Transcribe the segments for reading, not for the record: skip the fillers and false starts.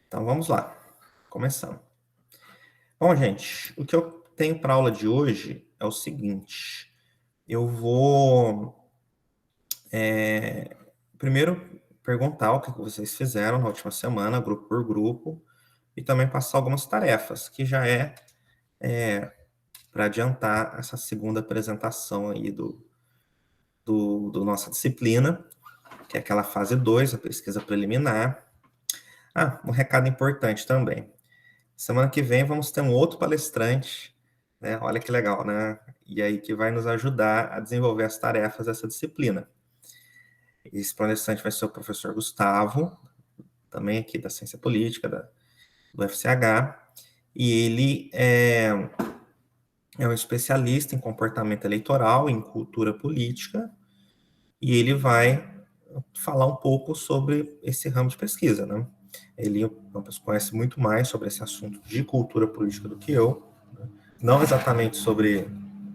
Então, vamos lá. Começando. Bom, gente, o que eu tenho para a aula de hoje é o seguinte. Eu vou primeiro perguntar o que vocês fizeram na última semana, grupo por grupo, e também passar algumas tarefas, que já é para adiantar essa segunda apresentação aí do nossa disciplina, que é aquela fase 2, a pesquisa preliminar. Um recado importante também. Semana que vem vamos ter um outro palestrante, né? Olha que legal, né? E aí que vai nos ajudar a desenvolver as tarefas dessa disciplina. Esse palestrante vai ser o professor Gustavo, também aqui da Ciência Política, do FCH, e ele é um especialista em comportamento eleitoral, em cultura política, e ele vai falar um pouco sobre esse ramo de pesquisa, né? Ele conhece muito mais sobre esse assunto de cultura política do que eu, né? Não exatamente sobre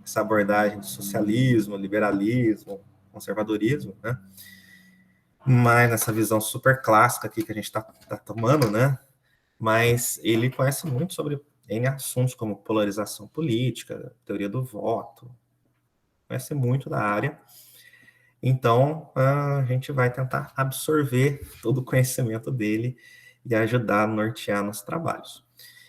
essa abordagem de socialismo, liberalismo, conservadorismo, né? Mas nessa visão super clássica aqui que a gente está tomando, né? Mas ele conhece muito sobre N assuntos como polarização política, teoria do voto, conhece muito da área. Então, a gente vai tentar absorver todo o conhecimento dele e ajudar a nortear nos trabalhos.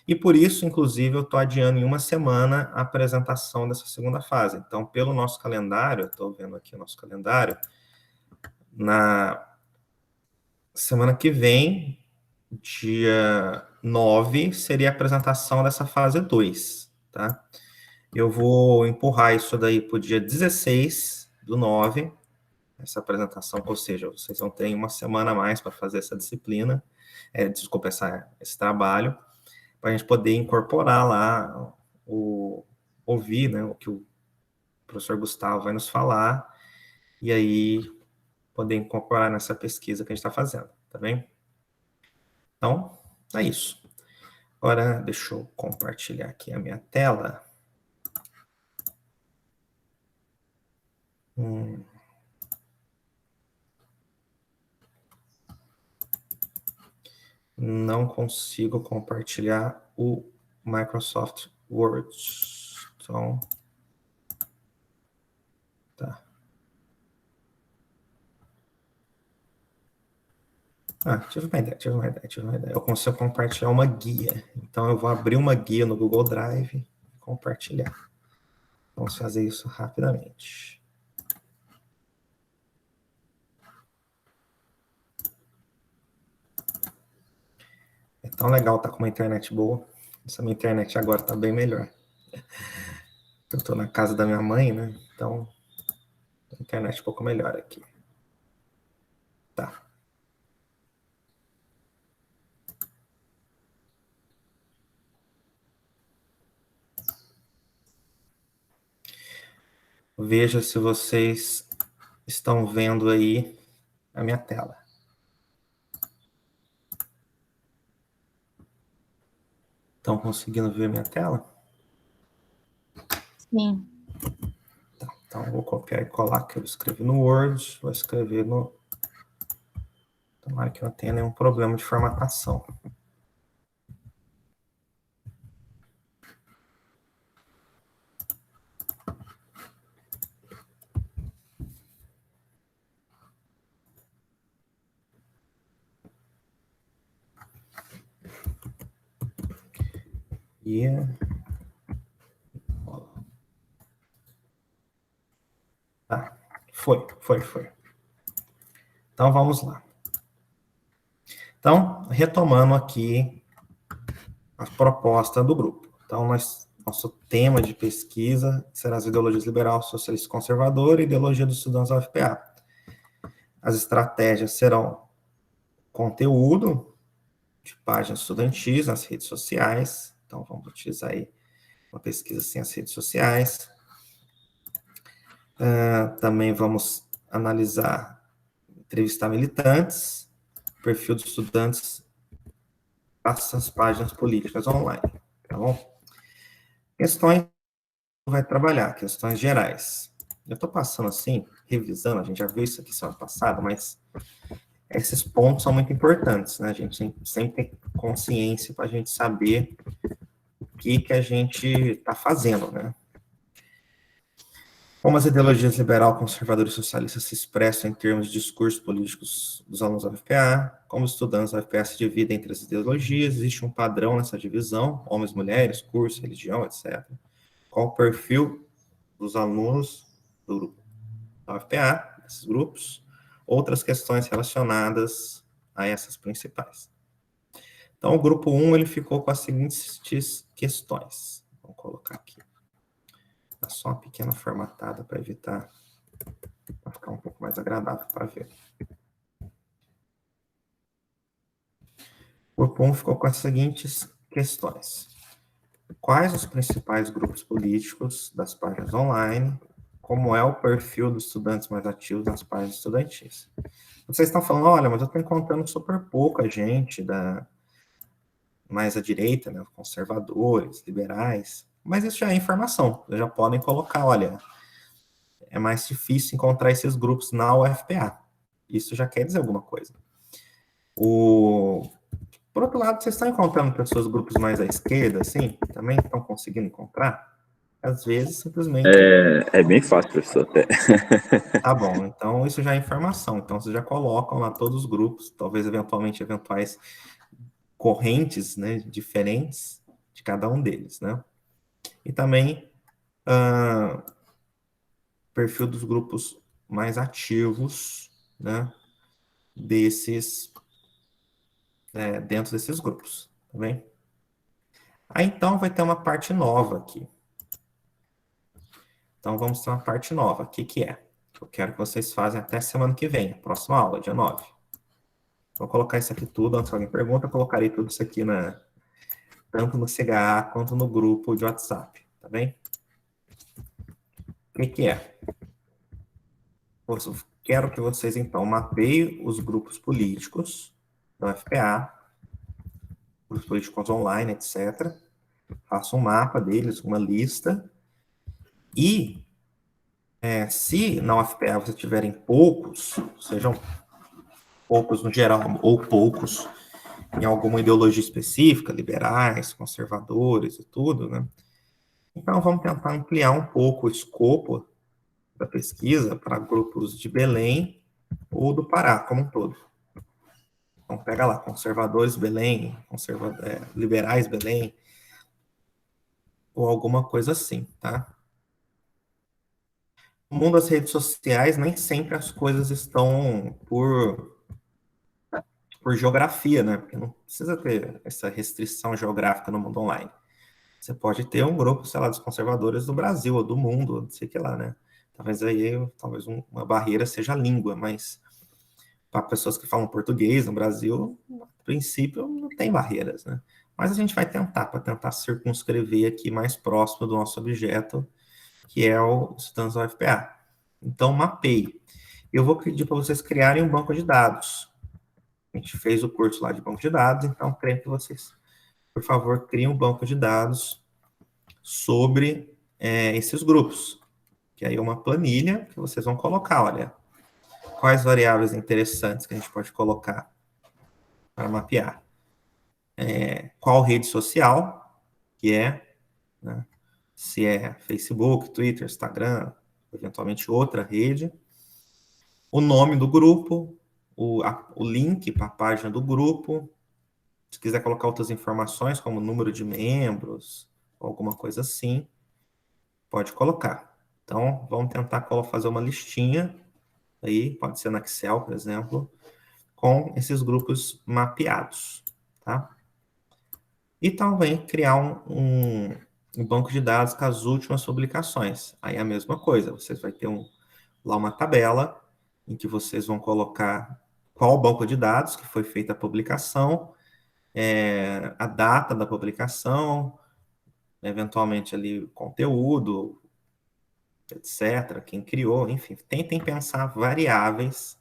E por isso, inclusive, eu estou adiando em uma semana a apresentação dessa segunda fase. Então, pelo nosso calendário, estou vendo aqui o nosso calendário, na semana que vem, dia 9, seria a apresentação dessa fase 2, tá? Eu vou empurrar isso daí para o dia 16 do 9, essa apresentação, ou seja, vocês vão ter uma semana a mais para fazer essa disciplina, desculpa, esse trabalho, para a gente poder incorporar lá, ouvir, né, o que o professor Gustavo vai nos falar, e aí poder incorporar nessa pesquisa que a gente está fazendo, tá bem? Então, é isso. Agora, deixa eu compartilhar aqui a minha tela. Não consigo compartilhar o Microsoft Word. Então, tá. Tive uma ideia. Eu consigo compartilhar uma guia. Então, eu vou abrir uma guia no Google Drive e compartilhar. Vamos fazer isso rapidamente. É tão legal estar com uma internet boa. Essa minha internet agora está bem melhor. Eu estou na casa da minha mãe, né? Então, a internet um pouco melhor aqui. Tá. Veja se vocês estão vendo aí a minha tela. Estão conseguindo ver minha tela? Sim. Tá, então, eu vou copiar e colar que eu escrevi no Word, vou escrever no... Tomara que não tenha nenhum problema de formatação. E... Tá, foi. Então, vamos lá. Então, retomando aqui a proposta do grupo. Então, nosso tema de pesquisa será as ideologias liberal, socialista e conservadora e ideologia dos estudantes da UFPA. As estratégias serão conteúdo de páginas estudantis nas redes sociais. Então, vamos utilizar aí uma pesquisa sem as redes sociais. Também vamos analisar, entrevistar militantes, perfil dos estudantes, essas páginas políticas online, tá bom? Questões vai trabalhar, questões gerais. Eu estou passando assim, revisando, a gente já viu isso aqui semana passada, mas esses pontos são muito importantes, né? A gente sempre tem consciência para a gente saber o que a gente está fazendo, né? Como as ideologias liberal, conservadora e socialista se expressam em termos de discursos políticos dos alunos da UFPA, como os estudantes da UFPA se dividem entre as ideologias, existe um padrão nessa divisão, homens, mulheres, curso, religião, etc. Qual o perfil dos alunos do grupo da UFPA, esses grupos, outras questões relacionadas a essas principais. Então, o grupo 1, ele ficou com as seguintes questões. Vou colocar aqui. Dá só uma pequena formatada para evitar, para ficar um pouco mais agradável para ver. O grupo 1 ficou com as seguintes questões. Quais os principais grupos políticos das páginas online? Como é o perfil dos estudantes mais ativos nas páginas estudantis? Vocês estão falando, olha, mas eu estou encontrando super pouca gente mais à direita, né, conservadores, liberais, mas isso já é informação, vocês já podem colocar, olha, é mais difícil encontrar esses grupos na UFPA. Isso já quer dizer alguma coisa. Por outro lado, vocês estão encontrando pessoas, grupos mais à esquerda, assim, também estão conseguindo encontrar? Às vezes, simplesmente... É bem fácil, professor, até. Tá bom, então isso já é informação. Então, vocês já colocam lá todos os grupos, talvez, eventuais correntes, né, diferentes de cada um deles, né? E também perfil dos grupos mais ativos, né, dentro desses grupos, tá bem? Aí, então, vai ter uma parte nova aqui. Então, vamos ter uma parte nova. O que é? Eu quero que vocês façam até semana que vem, próxima aula, dia 9. Vou colocar isso aqui tudo, antes que alguém pergunta, eu colocarei tudo isso aqui tanto no CHA quanto no grupo de WhatsApp, tá bem? O que é? Eu quero que vocês, então, mapeiem os grupos políticos da UFPA, grupos políticos online, etc. Façam um mapa deles, uma lista. E, se na UFPA vocês tiverem poucos, sejam poucos no geral, ou poucos em alguma ideologia específica, liberais, conservadores e tudo, né? Então, vamos tentar ampliar um pouco o escopo da pesquisa para grupos de Belém ou do Pará, como um todo. Então, pega lá, conservadores Belém, liberais Belém, ou alguma coisa assim, tá? No mundo das redes sociais, nem sempre as coisas estão por geografia, né? Porque não precisa ter essa restrição geográfica no mundo online. Você pode ter um grupo, sei lá, dos conservadores do Brasil ou do mundo, não sei o que lá, né? Talvez uma barreira seja a língua, mas para pessoas que falam português no Brasil, a princípio, não tem barreiras, né? Mas a gente vai para tentar circunscrever aqui mais próximo do nosso objeto, que é o estudantes da UFPA. Então, mapeie. Eu vou pedir para vocês criarem um banco de dados. A gente fez o curso lá de banco de dados, então creio que vocês, por favor, criem um banco de dados sobre esses grupos. Que aí é uma planilha que vocês vão colocar, olha, quais variáveis interessantes que a gente pode colocar para mapear. Qual rede social que é, né? Se é Facebook, Twitter, Instagram, eventualmente outra rede. O nome do grupo, o link para a página do grupo. Se quiser colocar outras informações, como número de membros, ou alguma coisa assim, pode colocar. Então, vamos tentar fazer uma listinha, aí, pode ser no Excel, por exemplo, com esses grupos mapeados, tá? E também criar um banco de dados com as últimas publicações. Aí é a mesma coisa, vocês vão ter lá uma tabela em que vocês vão colocar qual banco de dados que foi feita a publicação, a data da publicação, eventualmente ali o conteúdo, etc., quem criou, enfim, tentem pensar variáveis.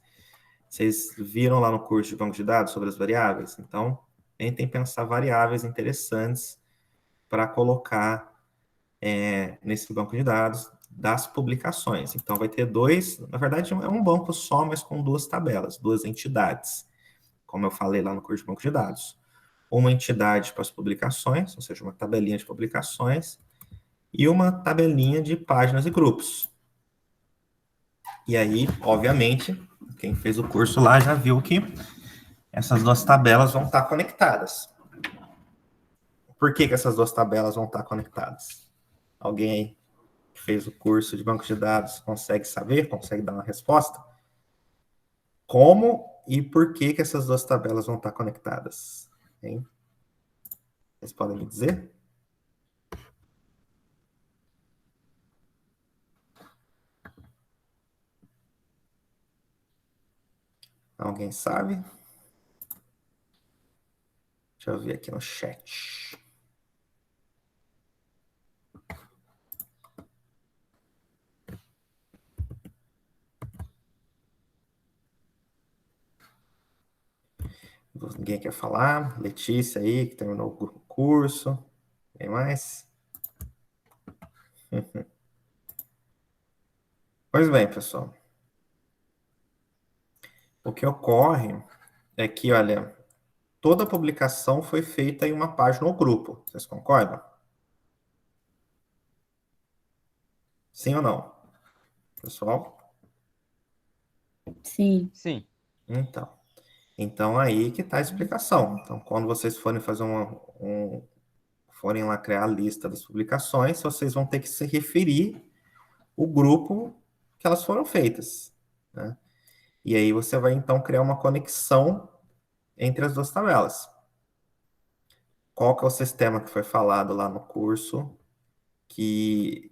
Vocês viram lá no curso de banco de dados sobre as variáveis? Então, tentem pensar variáveis interessantes para colocar nesse banco de dados das publicações. Então, vai ter na verdade, é um banco só, mas com duas tabelas, duas entidades. como eu falei lá no curso de banco de dados. Uma entidade para as publicações, ou seja, uma tabelinha de publicações, e uma tabelinha de páginas e grupos. E aí, obviamente, quem fez o curso lá já viu que essas duas tabelas vão estar conectadas. Por que essas duas tabelas vão estar conectadas? Alguém aí que fez o curso de banco de dados consegue saber, consegue dar uma resposta? Como e por que essas duas tabelas vão estar conectadas? Hein? Vocês podem me dizer? Alguém sabe? Deixa eu ver aqui no chat. Ninguém quer falar? Letícia aí, que terminou o curso. Tem mais? Pois bem, pessoal. O que ocorre é que, olha, toda publicação foi feita em uma página ou grupo. Vocês concordam? Sim ou não? Pessoal? Sim. Sim. Então aí que está a explicação. Então, quando vocês forem fazer forem lá criar a lista das publicações, vocês vão ter que se referir o grupo que elas foram feitas, né? E aí você vai então criar uma conexão entre as duas tabelas. Qual que é o sistema que foi falado lá no curso que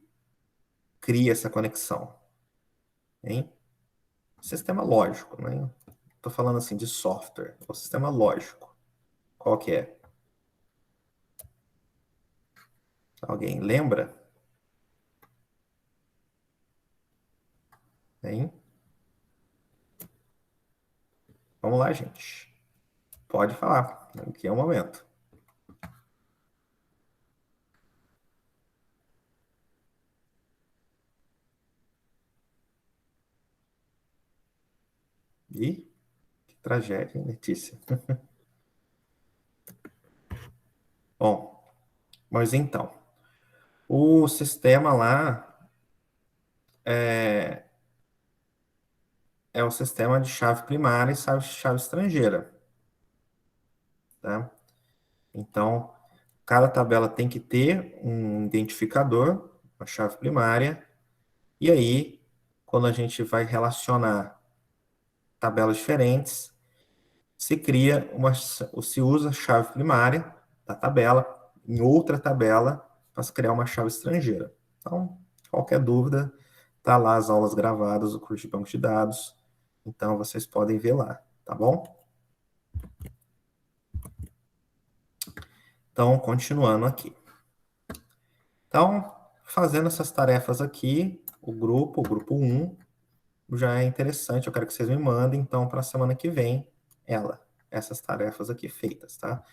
cria essa conexão? Hein? Sistema lógico, né? Estou falando assim de software. O sistema lógico. Qual que é? Alguém lembra? Hein? Vamos lá, gente. Pode falar. Aqui é o momento. Ih, que tragédia, hein, Letícia? Bom, mas então, o sistema lá é o sistema de chave primária e chave estrangeira, tá? Então, cada tabela tem que ter um identificador, uma chave primária, e aí, quando a gente vai relacionar tabelas diferentes, se usa a chave primária da tabela em outra tabela para se criar uma chave estrangeira. Então, qualquer dúvida, tá lá as aulas gravadas do curso de banco de dados, então vocês podem ver lá, tá bom? Então, continuando aqui. Então, fazendo essas tarefas aqui, o grupo 1, já é interessante, eu quero que vocês me mandem, então, para a semana que vem, essas tarefas aqui feitas, tá?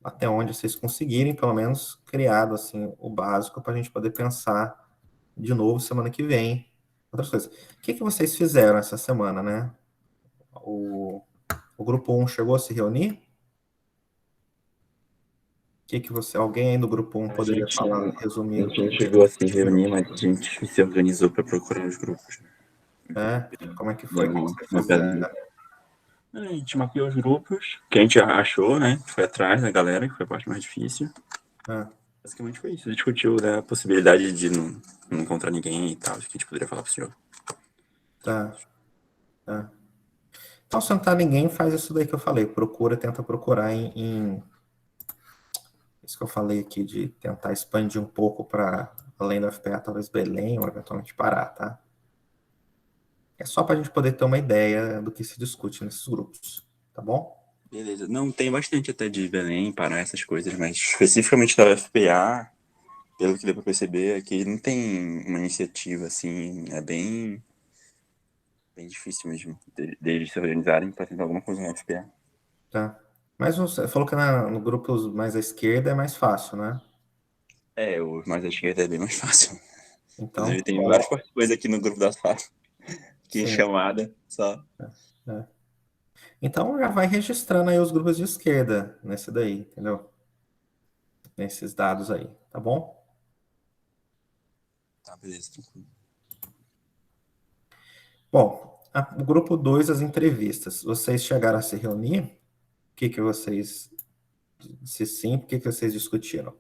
Até onde vocês conseguirem, pelo menos, criado, assim, o básico para a gente poder pensar de novo semana que vem. Outras coisas. O que vocês fizeram essa semana, né? O grupo 1 chegou a se reunir? Alguém aí do grupo 1 poderia falar, resumir? A gente não chegou a se reunir, mas a gente se organizou para procurar os grupos. Como é que foi? Não, a gente mapeou os grupos, que a gente achou, né? Foi atrás da galera, que foi a parte mais difícil. Basicamente foi isso. Discutiu, né, a possibilidade de não encontrar ninguém e tal, que a gente poderia falar pro senhor. Tá. Então, se não tá ninguém, faz isso daí que eu falei. Tenta procurar isso que eu falei aqui, de tentar expandir um pouco para além do FPA, talvez Belém, ou eventualmente Pará, tá? É só para a gente poder ter uma ideia do que se discute nesses grupos, tá bom? Beleza. Não, tem bastante até de Belém, Pará, essas coisas, mas especificamente da UFPA, pelo que deu para perceber, aqui não tem uma iniciativa, assim, é bem difícil mesmo deles se organizarem para tentar alguma coisa na UFPA. Tá. Mas você falou que no grupo mais à esquerda é mais fácil, né? O mais à esquerda é bem mais fácil. Então, Inclusive, tem vários participantes aqui no grupo da sala. Que sim. chamada, só. Então, já vai registrando aí os grupos de esquerda nesse daí, entendeu? Nesses dados aí, tá bom? Tá, beleza, tranquilo. Bom, o grupo 2, as entrevistas. Vocês chegaram a se reunir? O que que vocês... Se sim, por que que vocês discutiram?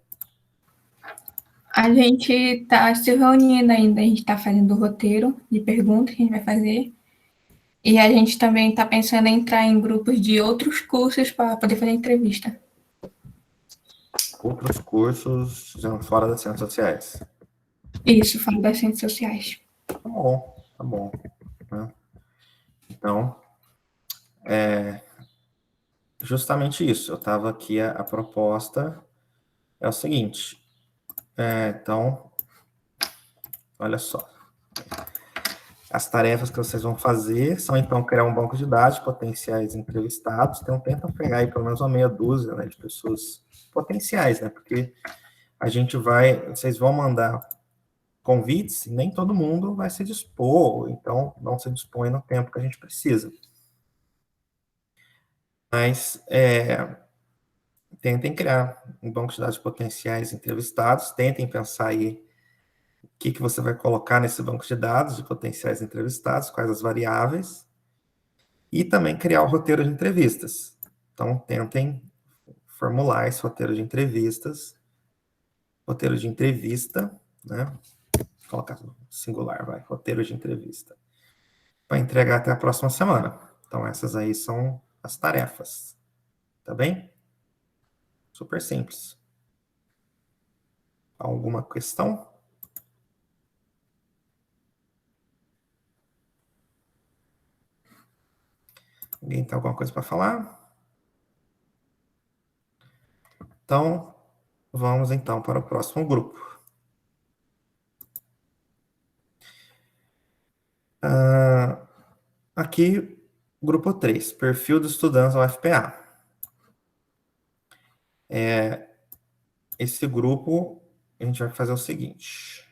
A gente está se reunindo ainda, a gente está fazendo o roteiro de perguntas que a gente vai fazer. E a gente também está pensando em entrar em grupos de outros cursos para poder fazer entrevista. Outros cursos fora das ciências sociais. Isso, falo das ciências sociais. Tá bom, tá bom. Né? Então, justamente isso. Eu estava aqui, a proposta é o seguinte. Então, olha só. As tarefas que vocês vão fazer são, então, criar um banco de dados de potenciais entrevistados. Então, tentam pegar aí pelo menos uma meia dúzia, né, de pessoas potenciais, né? Porque vocês vão mandar convites e nem todo mundo vai se dispor, então não se dispõe no tempo que a gente precisa. Mas tentem criar um banco de dados de potenciais entrevistados, tentem pensar aí o que você vai colocar nesse banco de dados de potenciais entrevistados, quais as variáveis, e também criar o roteiro de entrevistas. Então, tentem formular esse roteiro de entrevistas, roteiro de entrevista, né? Vou colocar singular, vai, roteiro de entrevista, para entregar até a próxima semana. Então, essas aí são as tarefas, tá bem? Super simples. Alguma questão? Alguém tem alguma coisa para falar? Então, vamos então para o próximo grupo. Aqui, grupo 3, perfil dos estudantes da UFPA. Esse grupo, a gente vai fazer o seguinte.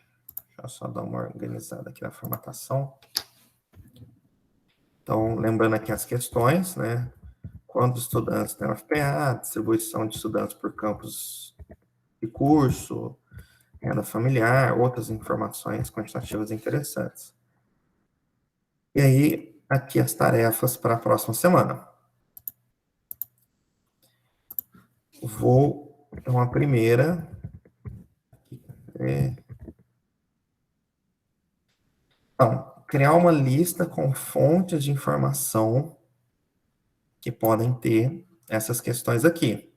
Deixa eu só dar uma organizada aqui na formatação. Então, lembrando aqui as questões, né? Quantos estudantes tem a UFPA, distribuição de estudantes por campus de curso, renda familiar, outras informações quantitativas interessantes. E aí, aqui as tarefas para a próxima semana. Vou, então, a primeira... Então, criar uma lista com fontes de informação que podem ter essas questões aqui.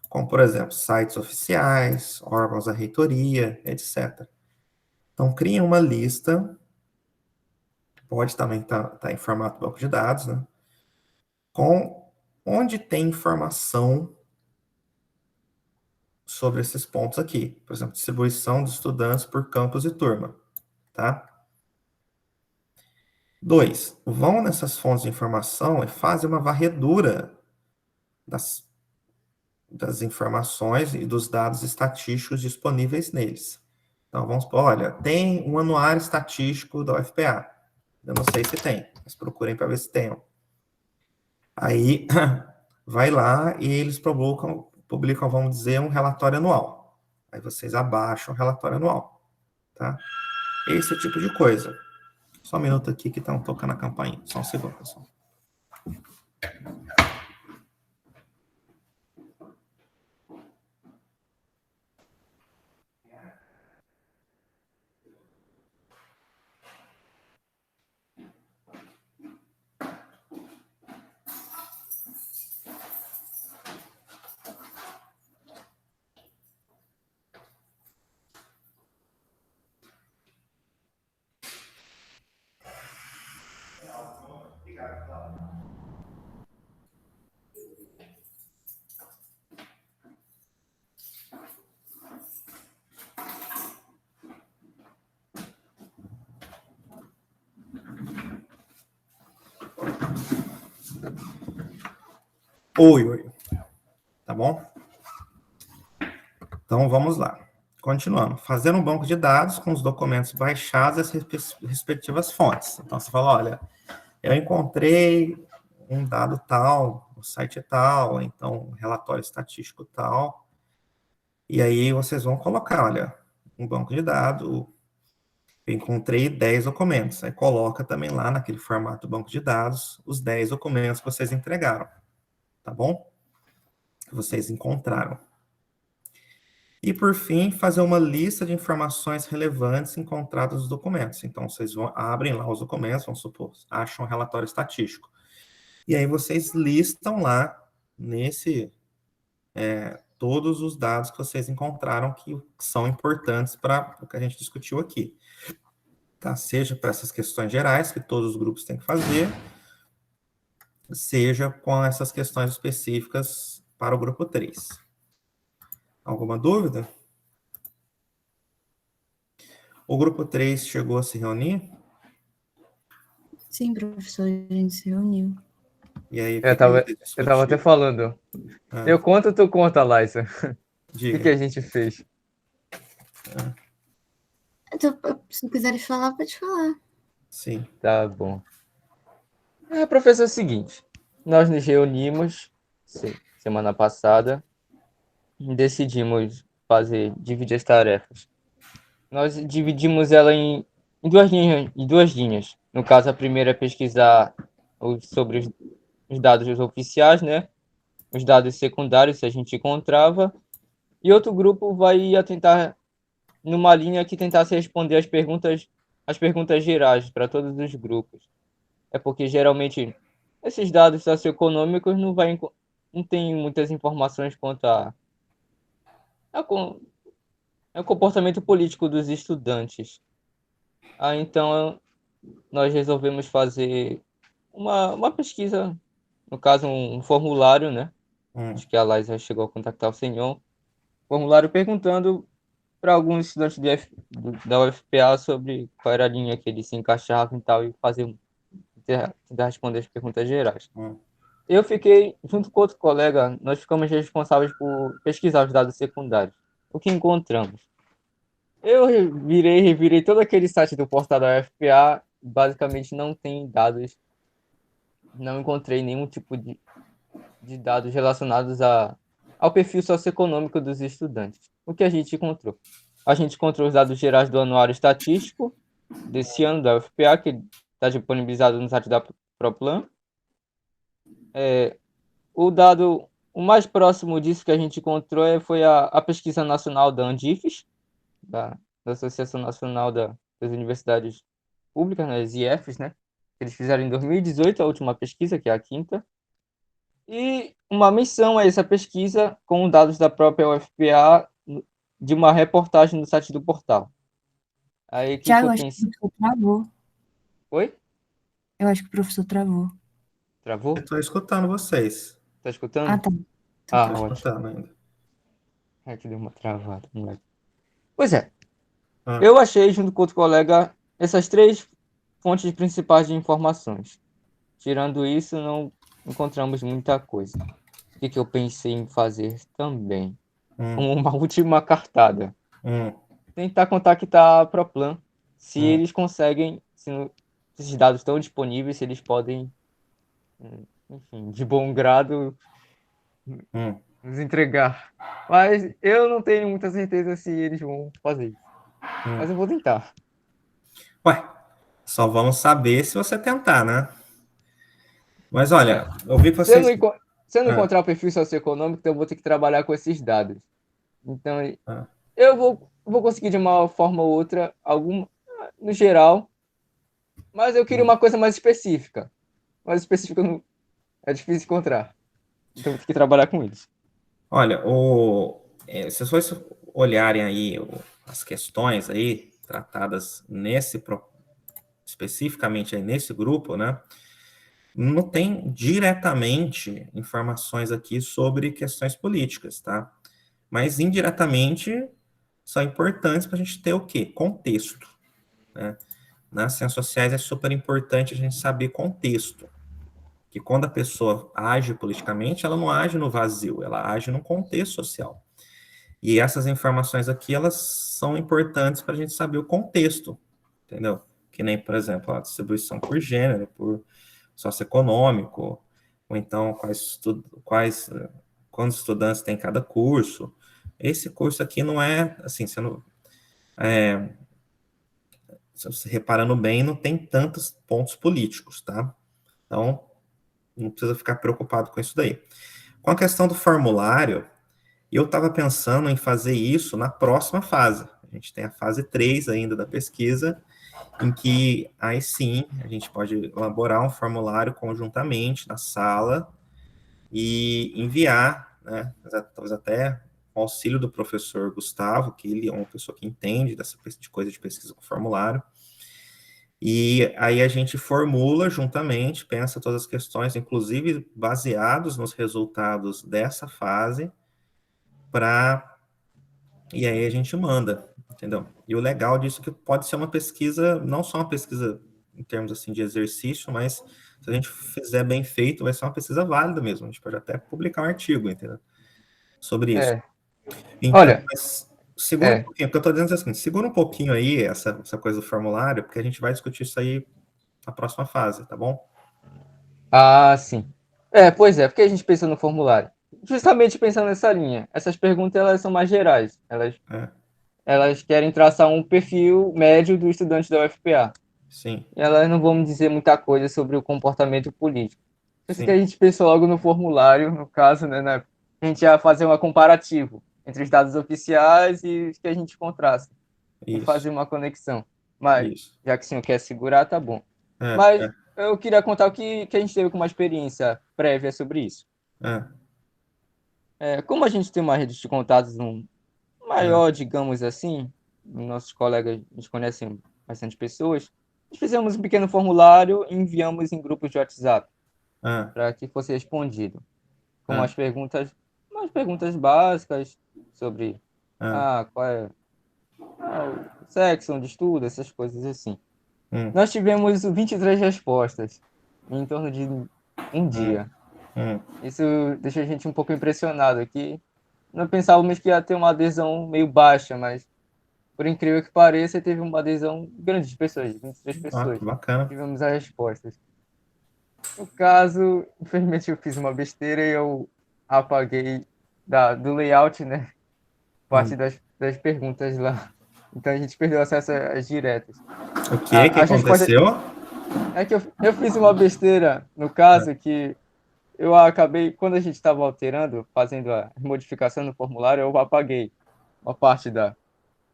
Como, por exemplo, sites oficiais, órgãos da reitoria, etc. Então, criem uma lista, pode também estar em formato banco de dados, né? Com onde tem informação sobre esses pontos aqui. Por exemplo, distribuição de estudantes por campus e turma, tá? 2, vão nessas fontes de informação e fazem uma varredura das informações e dos dados estatísticos disponíveis neles. Então, vamos supor, olha, tem um anuário estatístico da UFPA. Eu não sei se tem, mas procurem para ver se tem. Aí, vai lá e eles publicam, vamos dizer, um relatório anual. Aí vocês abaixam o relatório anual, tá? Esse tipo de coisa. Só um minuto aqui que estão tocando a campainha. Só um segundo, pessoal. Oi. Tá bom? Então, vamos lá. Continuando. Fazer um banco de dados com os documentos baixados das respectivas fontes. Então, você fala, olha, eu encontrei um dado tal, no site tal, então um relatório estatístico tal, e aí vocês vão colocar, olha, um banco de dados, eu encontrei 10 documentos, aí coloca também lá naquele formato banco de dados os 10 documentos que vocês entregaram, tá bom? Que vocês encontraram. E, por fim, fazer uma lista de informações relevantes encontradas nos documentos. Então, vocês abrem lá os documentos, vamos supor, acham um relatório estatístico. E aí vocês listam lá, todos os dados que vocês encontraram que são importantes para o que a gente discutiu aqui. Tá? Seja para essas questões gerais, que todos os grupos têm que fazer, seja com essas questões específicas para o grupo 3. Alguma dúvida? O grupo 3 chegou a se reunir? Sim, professor, a gente se reuniu. E aí, o Eu que tava, vocês eu tava até discutiram? falando. Eu conto, tu conta, Laissa. O que Diga. a gente fez? Então, se quiseres falar, pode falar. Sim. Tá bom. Professor, é o seguinte. Nós nos reunimos semana passada e decidimos dividir as tarefas. Nós dividimos ela em duas linhas. No caso, a primeira é pesquisar sobre os dados oficiais, né? Os dados secundários, se a gente encontrava. E outro grupo vai tentar, numa linha que tentasse responder as perguntas gerais para todos os grupos. É porque, geralmente, esses dados socioeconômicos não tem muitas informações quanto ao comportamento político dos estudantes. Então, nós resolvemos fazer uma pesquisa, no caso, um formulário, né? Acho que a Laís chegou a contactar o senhor. Formulário perguntando para alguns estudantes da UFPA sobre qual era a linha que eles se encaixavam e tal, e tentar responder as perguntas gerais. Eu fiquei, junto com outro colega, nós ficamos responsáveis por pesquisar os dados secundários. O que encontramos? Eu revirei todo aquele site do portal da UFPA, basicamente não tem dados, não encontrei nenhum tipo de dados relacionados ao perfil socioeconômico dos estudantes. O que a gente encontrou? A gente encontrou os dados gerais do Anuário Estatístico desse ano da UFPA, que está disponibilizado no site da Proplan. O mais próximo disso que a gente encontrou foi a pesquisa nacional da Andifes, da Associação Nacional das Universidades Públicas, né, as IEFs, né? Eles fizeram em 2018 a última pesquisa, que é a quinta. E uma menção a essa pesquisa com dados da própria UFPA de uma reportagem no site do portal. Aí, Tiago, acho que o professor travou. Oi? Eu acho que o professor travou. Travou? Eu estou escutando vocês. Tá escutando? Ah, tá. Ah, Estou ótimo. escutando ainda. É que deu uma travada, moleque. Pois é. Eu achei, junto com outro colega, essas três fontes principais de informações. Tirando isso, não encontramos muita coisa. O que eu pensei em fazer também? Uma última cartada. Tentar contactar a Proplan, se eles conseguem, se esses dados estão disponíveis, se eles podem, enfim, de bom grado, nos entregar. Mas eu não tenho muita certeza se eles vão fazer isso. Mas eu vou tentar. Ué, só vamos saber se você tentar, né? Mas olha, eu vi que vocês... Se eu não encontrar o perfil socioeconômico, então eu vou ter que trabalhar com esses dados. Então, eu vou conseguir de uma forma ou outra, no geral, mas eu queria uma coisa mais específica. Mais específica é difícil encontrar. Então, eu vou ter que trabalhar com eles. Olha, se vocês olharem aí as questões aí tratadas especificamente aí nesse grupo, né? Não tem diretamente informações aqui sobre questões políticas, tá? Mas indiretamente são importantes para a gente ter o quê? Contexto, né? Nas ciências sociais é super importante a gente saber contexto. Que quando a pessoa age politicamente, ela não age no vazio, ela age num contexto social. E essas informações aqui, elas são importantes para a gente saber o contexto, entendeu? Que nem, por exemplo, a distribuição por gênero, por socioeconômico, ou então quantos estudantes tem cada curso. Esse curso aqui não é, assim, se você reparando bem, não tem tantos pontos políticos, tá? Então, não precisa ficar preocupado com isso daí. Com a questão do formulário, eu estava pensando em fazer isso na próxima fase. A gente tem a fase 3 ainda da pesquisa, em que aí sim a gente pode elaborar um formulário conjuntamente na sala e enviar, né, talvez até com o auxílio do professor Gustavo, que ele é uma pessoa que entende dessa de coisa de pesquisa com formulário. E aí a gente formula juntamente, pensa todas as questões, inclusive baseados nos resultados dessa fase, e aí a gente manda, entendeu? E o legal disso é que pode ser uma pesquisa, não só uma pesquisa em termos assim de exercício, mas se a gente fizer bem feito, vai ser uma pesquisa válida mesmo. A gente pode até publicar um artigo, entendeu? Sobre isso. Então, Olha, mas segura um é. pouquinho, porque eu estou dizendo assim, segura um pouquinho aí essa coisa do formulário, porque a gente vai discutir isso aí na próxima fase, tá bom? Ah, sim. Pois é, porque a gente pensa no formulário. Justamente pensando nessa linha. Essas perguntas elas são mais gerais. É, Elas querem traçar um perfil médio do estudante da UFPA. sim, E elas não vão me dizer muita coisa sobre o comportamento político. Por isso que a sim, gente pensou logo no formulário, no caso, né, a gente ia fazer um comparativo entre os dados oficiais e os que a gente encontrasse. E isso, fazer uma conexão. Mas, isso. já que o senhor quer segurar, tá bom. É, Mas é, eu queria contar o que a gente teve com uma experiência prévia sobre isso. é, Como a gente tem uma rede de contatos é, maior, digamos assim, nossos colegas, a gente conhece bastante pessoas, nós fizemos um pequeno formulário e enviamos em grupos de WhatsApp é, para que fosse respondido, com é, umas perguntas básicas sobre é, qual é o sexo, onde estuda, essas coisas assim. hum, Nós tivemos 23 respostas em torno de um hum, dia. hum. Isso deixa a gente um pouco impressionado aqui. Não pensávamos que ia ter uma adesão meio baixa, mas por incrível que pareça, teve uma adesão grande de pessoas, 23 Ah, pessoas. que bacana. Tivemos as respostas. No caso, infelizmente eu fiz uma besteira e eu apaguei do layout, né? Parte Hum. das perguntas lá. Então a gente perdeu acesso às diretas. O que As respostas. aconteceu? É que eu fiz uma besteira, no caso, que eu acabei, quando a gente estava alterando, fazendo a modificação no formulário, eu apaguei uma parte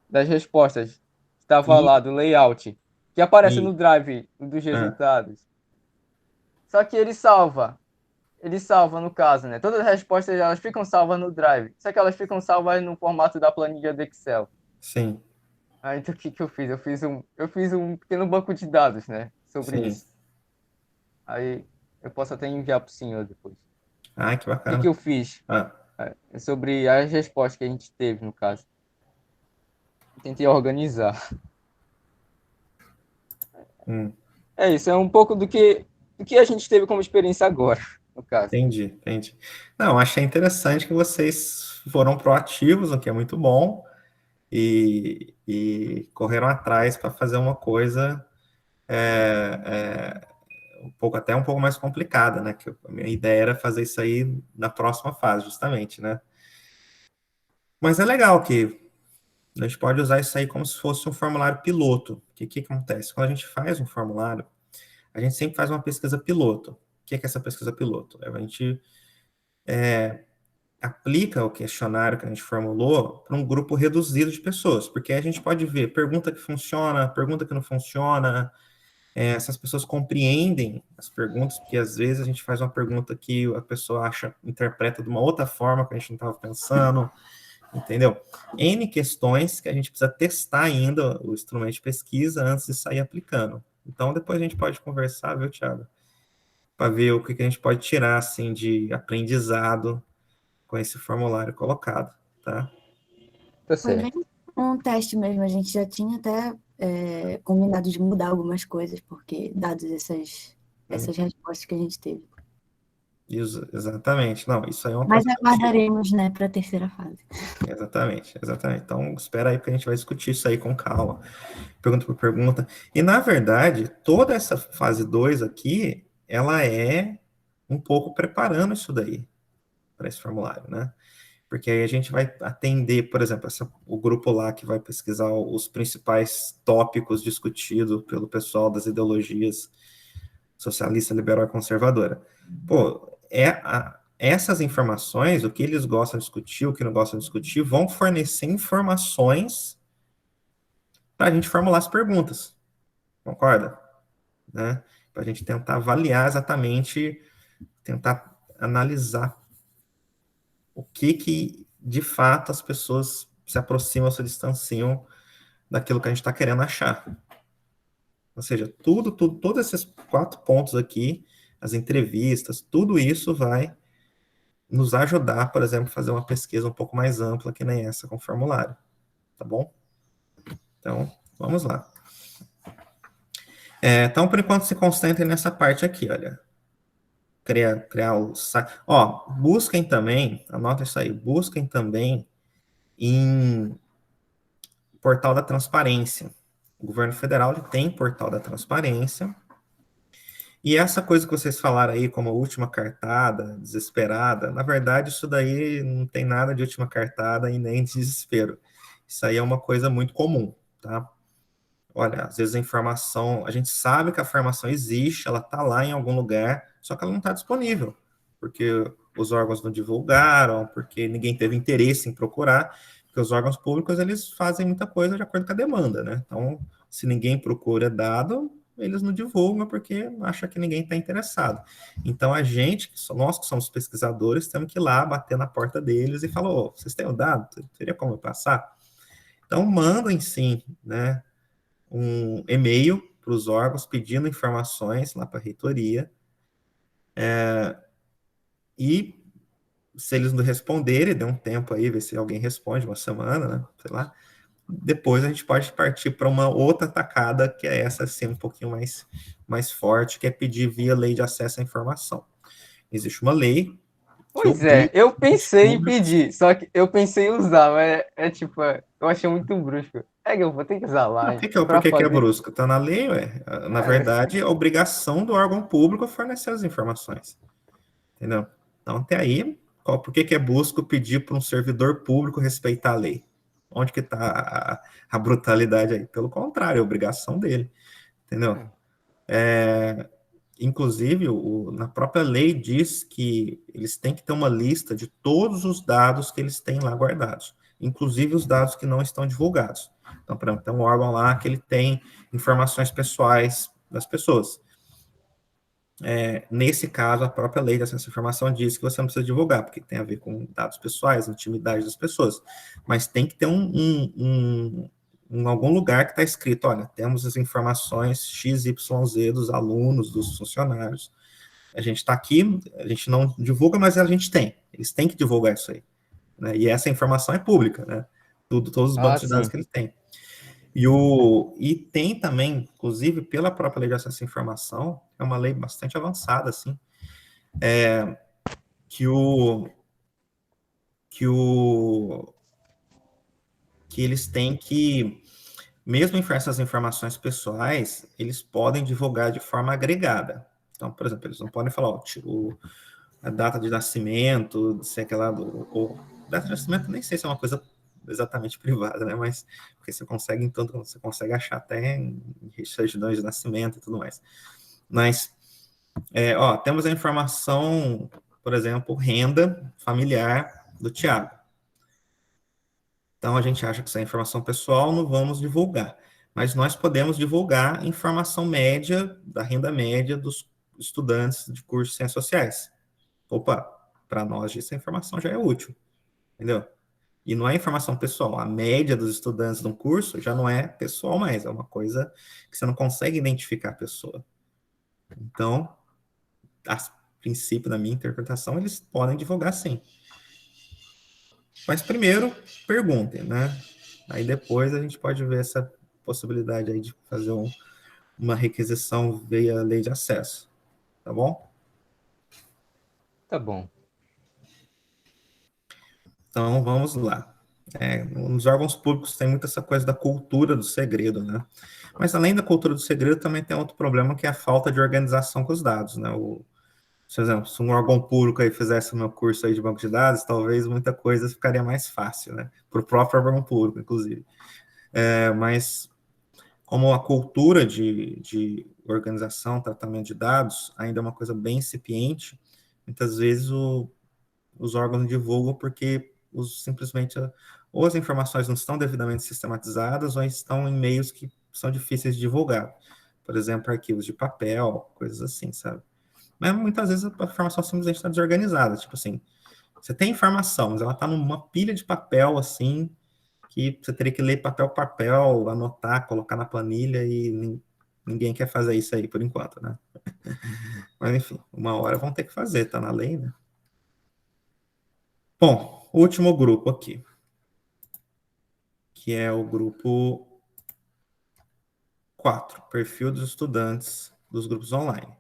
das respostas. Estava E, lá do layout, que aparece no e, drive dos ah, resultados. Só que ele salva no caso, né? Todas as respostas elas ficam salvas no drive, só que elas ficam salvas no formato da planilha do Excel. sim, Aí então o que que eu fiz? Eu fiz um pequeno banco de dados, né, sobre sim. isso. Aí eu posso até enviar para o senhor depois. Ah, que O que que bacana. eu fiz? Ah, Sobre as respostas que a gente teve, no caso. Tentei organizar. hum, É isso, é um pouco do que a gente teve como experiência agora, no caso. entendi, entendi. Não, achei interessante que vocês foram proativos, o que é muito bom, e correram atrás para fazer uma coisa até um pouco mais complicada, né? Que a minha ideia era fazer isso aí na próxima fase, justamente, né? Mas é legal que a gente pode usar isso aí como se fosse um formulário piloto. O que acontece? Quando a gente faz um formulário, a gente sempre faz uma pesquisa piloto. O que é essa pesquisa piloto? A gente aplica o questionário que a gente formulou para um grupo reduzido de pessoas, porque aí a gente pode ver pergunta que funciona, pergunta que não funciona, essas pessoas compreendem as perguntas, porque às vezes a gente faz uma pergunta que a pessoa interpreta de uma outra forma que a gente não estava pensando, entendeu? N questões que a gente precisa testar ainda o instrumento de pesquisa antes de sair aplicando. Então, depois a gente pode conversar, viu, Thiago? Para ver o que a gente pode tirar, assim, de aprendizado com esse formulário colocado, tá? Tá Foi bem certo. um teste mesmo. A gente já tinha até combinado de mudar algumas coisas, porque dadas essas respostas que a gente teve. Exatamente. Não, isso aí é uma Mas coisa positiva. aguardaremos, né, para a terceira fase. Exatamente, exatamente. Então, espera aí, porque a gente vai discutir isso aí com calma, pergunta por pergunta. E, na verdade, toda essa fase 2 aqui, ela é um pouco preparando isso daí para esse formulário, né? Porque aí a gente vai atender, por exemplo, o grupo lá que vai pesquisar os principais tópicos discutidos pelo pessoal das ideologias socialista, liberal e conservadora. Pô, essas informações, o que eles gostam de discutir, o que não gostam de discutir, vão fornecer informações para a gente formular as perguntas. Concorda? Né? Para a gente tentar avaliar exatamente, tentar analisar o que de fato as pessoas se aproximam, se distanciam daquilo que a gente está querendo achar. Ou seja, todos esses 4 pontos aqui, as entrevistas, tudo isso vai nos ajudar, por exemplo, a fazer uma pesquisa um pouco mais ampla que nem essa com o formulário. Tá bom? Então, vamos lá. Então, por enquanto, se concentrem nessa parte aqui, olha. Criar o site. Ó, busquem também, anota isso aí, busquem também em Portal da Transparência. O governo federal tem Portal da Transparência. E essa coisa que vocês falaram aí como última cartada, desesperada, na verdade isso daí não tem nada de última cartada e nem de desespero. Isso aí é uma coisa muito comum, tá? Olha, às vezes a informação, a gente sabe que a informação existe, ela está lá em algum lugar, só que ela não está disponível, porque os órgãos não divulgaram, porque ninguém teve interesse em procurar, porque os órgãos públicos, eles fazem muita coisa de acordo com a demanda, né? Então, se ninguém procura dado, eles não divulgam porque acha que ninguém está interessado. Então, a gente, nós que somos pesquisadores, temos que ir lá, bater na porta deles e falar, oh, vocês têm o dado? Teria como eu passar? Então, mandem sim, né? Um e-mail para os órgãos pedindo informações lá para a reitoria. E se eles não responderem, dê um tempo aí, ver se alguém responde, uma semana, né? Sei lá. Depois a gente pode partir para uma outra tacada, que é essa, assim, um pouquinho mais forte, que é pedir via lei de acesso à informação. Existe uma lei. Pois é, eu pensei em pedir, só que eu pensei em usar, mas tipo, eu achei muito brusco. Que eu vou ter que usar lá. Por que é brusco? Está na lei, ué. Na verdade, é a obrigação do órgão público fornecer as informações. Entendeu? Então, até aí, por que é brusco pedir para um servidor público respeitar a lei? Onde que está a brutalidade aí? Pelo contrário, é obrigação dele. Entendeu? Inclusive, na própria lei diz que eles têm que ter uma lista de todos os dados que eles têm lá guardados, inclusive os dados que não estão divulgados. Então, por exemplo, tem um órgão lá que ele tem informações pessoais das pessoas. Nesse caso, a própria lei de acesso à informação diz que você não precisa divulgar, porque tem a ver com dados pessoais, intimidade das pessoas. Mas tem que ter em algum lugar que está escrito, olha, temos as informações XYZ dos alunos, dos funcionários. A gente está aqui, a gente não divulga, mas a gente tem. Eles têm que divulgar isso aí. Né? E essa informação é pública, né? Todos os bancos de dados que eles têm. E tem também, inclusive, pela própria lei de acesso à informação, é uma lei bastante avançada, assim, que eles têm que, mesmo em essas informações pessoais, eles podem divulgar de forma agregada. Então, por exemplo, eles não podem falar, a data de nascimento, sei lá, data de nascimento, nem sei se é uma coisa exatamente privada, né? Mas porque você consegue achar até em certidões de nascimento e tudo mais. Mas, temos a informação, por exemplo, renda familiar do Tiago. Então, a gente acha que isso é informação pessoal, não vamos divulgar. Mas nós podemos divulgar informação média, da renda média dos estudantes de cursos de ciências sociais. Opa, para nós essa informação já é útil, entendeu? E não é informação pessoal. A média dos estudantes de um curso já não é pessoal mais, é uma coisa que você não consegue identificar a pessoa. Então, a princípio, da minha interpretação, eles podem divulgar sim. Mas primeiro, perguntem, né? Aí depois a gente pode ver essa possibilidade aí de fazer uma requisição via lei de acesso. Tá bom? Tá bom. Então, vamos lá. Nos órgãos públicos tem muito essa coisa da cultura do segredo, né? Mas além da cultura do segredo, também tem outro problema, que é a falta de organização com os dados, né? por exemplo, se um órgão público aí fizesse o meu curso aí de banco de dados, talvez muita coisa ficaria mais fácil, né? Para o próprio órgão público, inclusive. Mas como a cultura de organização, tratamento de dados ainda é uma coisa bem incipiente, muitas vezes os órgãos divulgam porque simplesmente ou as informações não estão devidamente sistematizadas ou estão em meios que são difíceis de divulgar. Por exemplo, arquivos de papel, coisas assim, sabe? Mas muitas vezes a informação simplesmente está desorganizada. Tipo assim, você tem informação, mas ela está numa pilha de papel, assim, que você teria que ler papel por papel, anotar, colocar na planilha e ninguém quer fazer isso aí por enquanto, né? Mas enfim, uma hora vão ter que fazer, tá na lei, né? Bom, último grupo aqui, que é o grupo 4, perfil dos estudantes dos grupos online.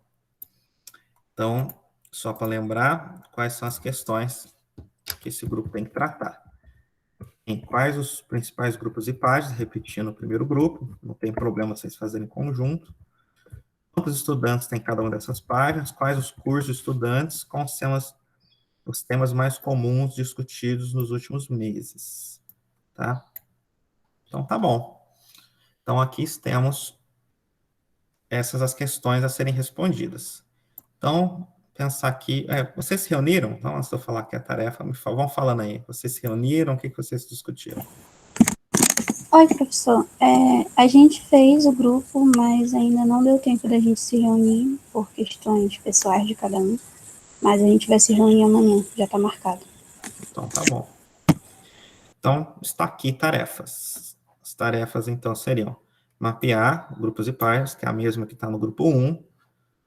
Então, só para lembrar, quais são as questões que esse grupo tem que tratar. Em quais os principais grupos e páginas, repetindo o primeiro grupo, não tem problema vocês fazerem em conjunto. Quantos estudantes tem cada uma dessas páginas, quais os cursos de estudantes, com os temas mais comuns discutidos nos últimos meses, tá? Então, tá bom. Então, aqui temos essas as questões a serem respondidas. Então, pensar aqui, vocês se reuniram? Então, antes de eu falar aqui a tarefa, vão falando aí. Vocês se reuniram? O que vocês discutiram? Oi, professor. A gente fez o grupo, mas ainda não deu tempo da gente se reunir por questões pessoais de cada um. Mas a gente vai se reunir amanhã, já está marcado. Então, tá bom. Então, está aqui tarefas. As tarefas, então, seriam mapear grupos e páginas, que é a mesma que está no grupo 1,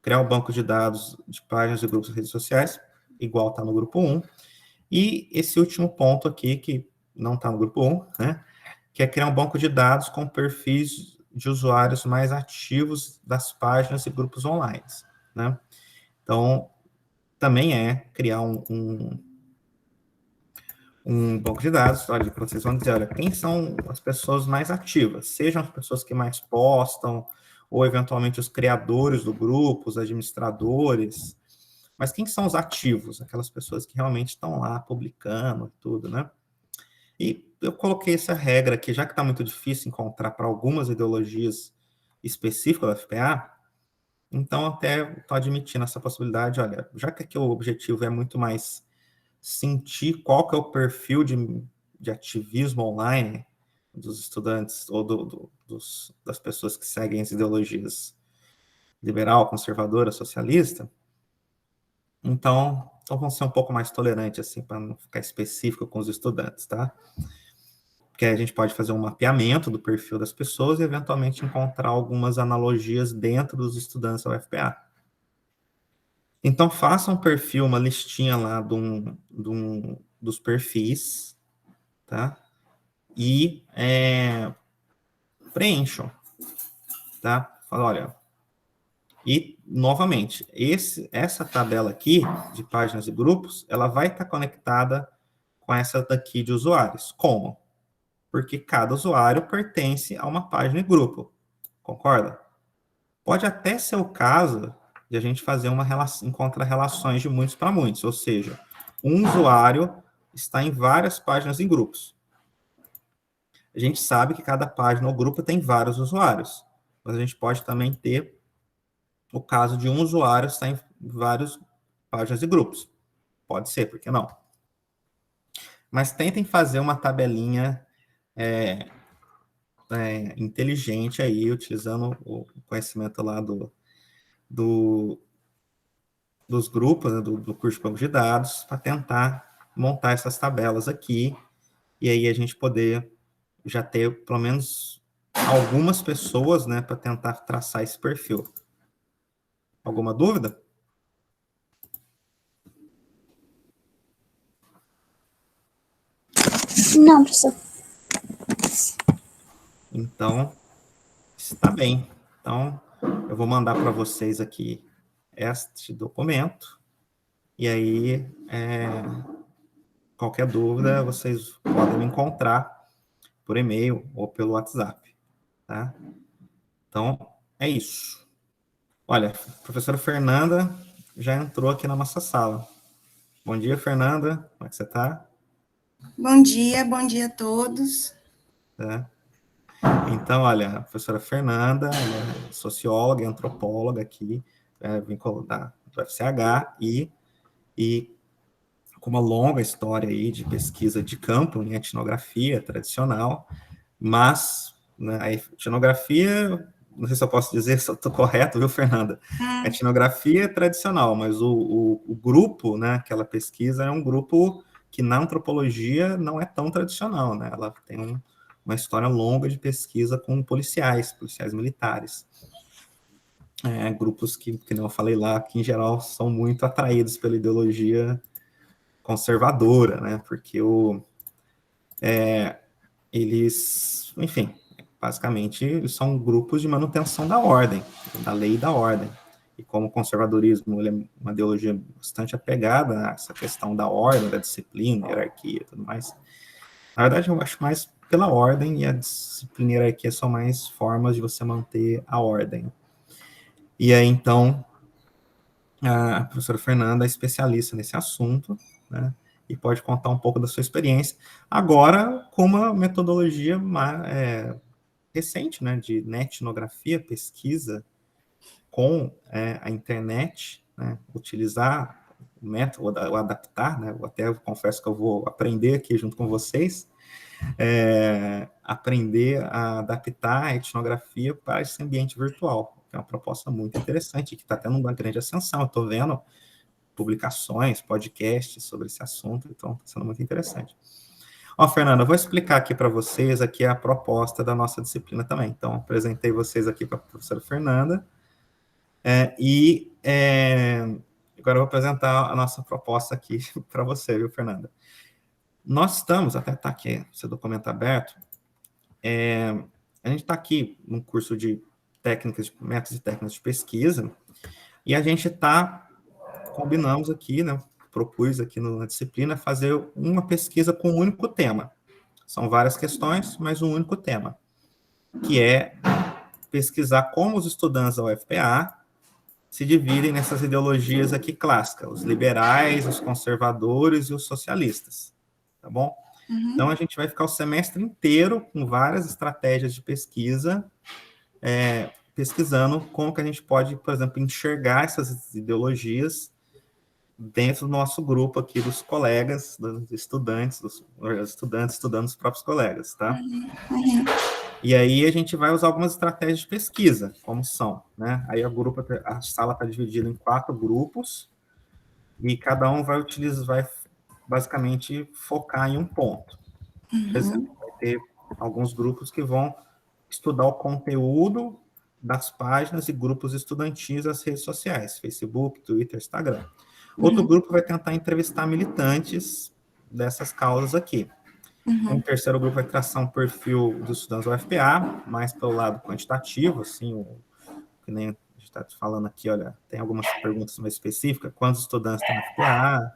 criar um banco de dados de páginas e grupos de redes sociais, igual está no grupo 1, e esse último ponto aqui, que não está no grupo 1, né, que é criar um banco de dados com perfis de usuários mais ativos das páginas e grupos online, né? Então, também é criar um banco de dados, olha, para vocês vão dizer, olha, quem são as pessoas mais ativas, sejam as pessoas que mais postam, ou eventualmente os criadores do grupo, os administradores, mas quem são os ativos, aquelas pessoas que realmente estão lá publicando e tudo, né? E eu coloquei essa regra aqui, já que está muito difícil encontrar para algumas ideologias específicas da FPA, então até estou admitindo essa possibilidade, olha, já que aqui o objetivo é muito mais sentir qual que é o perfil de ativismo online dos estudantes ou das pessoas que seguem as ideologias liberal, conservadora, socialista, então vamos ser um pouco mais tolerantes, assim, para não ficar específico com os estudantes, tá? Porque a gente pode fazer um mapeamento do perfil das pessoas e, eventualmente, encontrar algumas analogias dentro dos estudantes da UFPA. Então, faça um perfil, uma listinha lá dos perfis, tá? E preencham, tá? Fala, olha, e, novamente, essa tabela aqui, de páginas e grupos, ela vai estar conectada com essa daqui de usuários. Como? Porque cada usuário pertence a uma página e grupo. Concorda? Pode até ser o caso de a gente fazer encontrar relações de muitos para muitos, ou seja, um usuário está em várias páginas e grupos. A gente sabe que cada página ou grupo tem vários usuários, mas a gente pode também ter o caso de um usuário estar em várias páginas e grupos. Pode ser, por que não? Mas tentem fazer uma tabelinha inteligente aí, utilizando o conhecimento lá dos grupos, né, do curso de banco de dados, para tentar montar essas tabelas aqui, e aí a gente poder já ter, pelo menos, algumas pessoas, né, para tentar traçar esse perfil. Alguma dúvida? Não, professor. Então, está bem. Então, eu vou mandar para vocês aqui este documento, e aí, qualquer dúvida, vocês podem me encontrar por e-mail ou pelo WhatsApp, tá? Então, é isso. Olha, professora Fernanda, já entrou aqui na nossa sala. Bom dia, Fernanda. Como é que você está? Bom dia a todos. Então, olha, a professora Fernanda, ela é socióloga e antropóloga aqui, vinculada do FCH, e com uma longa história aí de pesquisa de campo em etnografia tradicional, mas né, a etnografia, não sei se eu posso dizer se eu estou correto, viu, Fernanda? A etnografia é tradicional, mas o grupo, né, que ela pesquisa é um grupo que na antropologia não é tão tradicional, né? Ela tem uma história longa de pesquisa com policiais militares. Grupos que não eu falei lá, que em geral são muito atraídos pela ideologia conservadora, né? Porque eles, enfim, basicamente, eles são grupos de manutenção da ordem, da lei e da ordem. E como o conservadorismo ele é uma ideologia bastante apegada a essa questão da ordem, da disciplina, hierarquia e tudo mais, na verdade, eu acho mais pela ordem, e a disciplina e a hierarquia são mais formas de você manter a ordem. E aí, então, a professora Fernanda é especialista nesse assunto, né? E pode contar um pouco da sua experiência, agora com uma metodologia recente, né, de etnografia, pesquisa com a internet, né, utilizar o método, ou adaptar, né, eu até confesso que eu vou aprender aqui junto com vocês, aprender a adaptar a etnografia para esse ambiente virtual, que é uma proposta muito interessante, que está tendo uma grande ascensão. Eu estou vendo publicações, podcasts sobre esse assunto, então está sendo muito interessante. Ó, Fernanda, eu vou explicar aqui para vocês aqui a proposta da nossa disciplina também. Então, apresentei vocês aqui para a professora Fernanda, agora eu vou apresentar a nossa proposta aqui para você, viu, Fernanda? Nós estamos, até está aqui seu documento aberto, a gente está aqui num curso de métodos e técnicas de pesquisa, e a gente combinamos aqui, né, propus aqui na disciplina, fazer uma pesquisa com um único tema. São várias questões, mas um único tema, que é pesquisar como os estudantes da UFPA se dividem nessas ideologias aqui clássicas, os liberais, os conservadores e os socialistas, tá bom? Então, a gente vai ficar o semestre inteiro com várias estratégias de pesquisa, pesquisando como que a gente pode, por exemplo, enxergar essas ideologias dentro do nosso grupo aqui dos colegas, dos estudantes, estudando os próprios colegas, tá? E aí a gente vai usar algumas estratégias de pesquisa, como são, né? Aí a sala está dividida em 4 grupos, e cada um vai basicamente focar em um ponto. Por exemplo, vai ter alguns grupos que vão estudar o conteúdo das páginas e grupos estudantis das redes sociais, Facebook, Twitter, Instagram. Outro grupo vai tentar entrevistar militantes dessas causas aqui. Um terceiro grupo vai traçar um perfil dos estudantes do UFPA, mais pelo lado quantitativo, assim, que nem a gente está falando aqui, olha, tem algumas perguntas mais específicas, quantos estudantes tem no UFPA,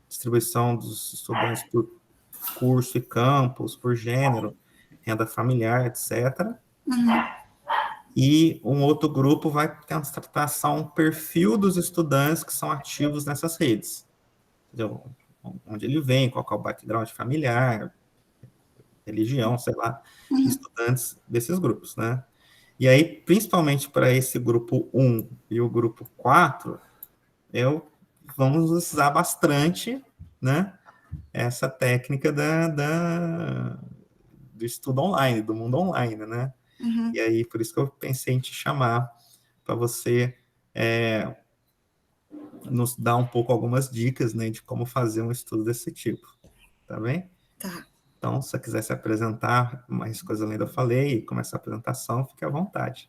distribuição dos estudantes por curso e campus, por gênero, renda familiar, etc. E um outro grupo vai tentar traçar um perfil dos estudantes que são ativos nessas redes. Entendeu? Onde ele vem, qual é o background familiar, religião, sei lá, estudantes desses grupos, né? E aí, principalmente para esse grupo 1 e o grupo 4, vamos usar bastante, né, essa técnica do estudo online, do mundo online, né? E aí, por isso que eu pensei em te chamar para você nos dar um pouco algumas dicas, né, de como fazer um estudo desse tipo, tá bem? Tá. Então, se você quiser se apresentar, mais coisas além eu falei, e começar a apresentação, fique à vontade.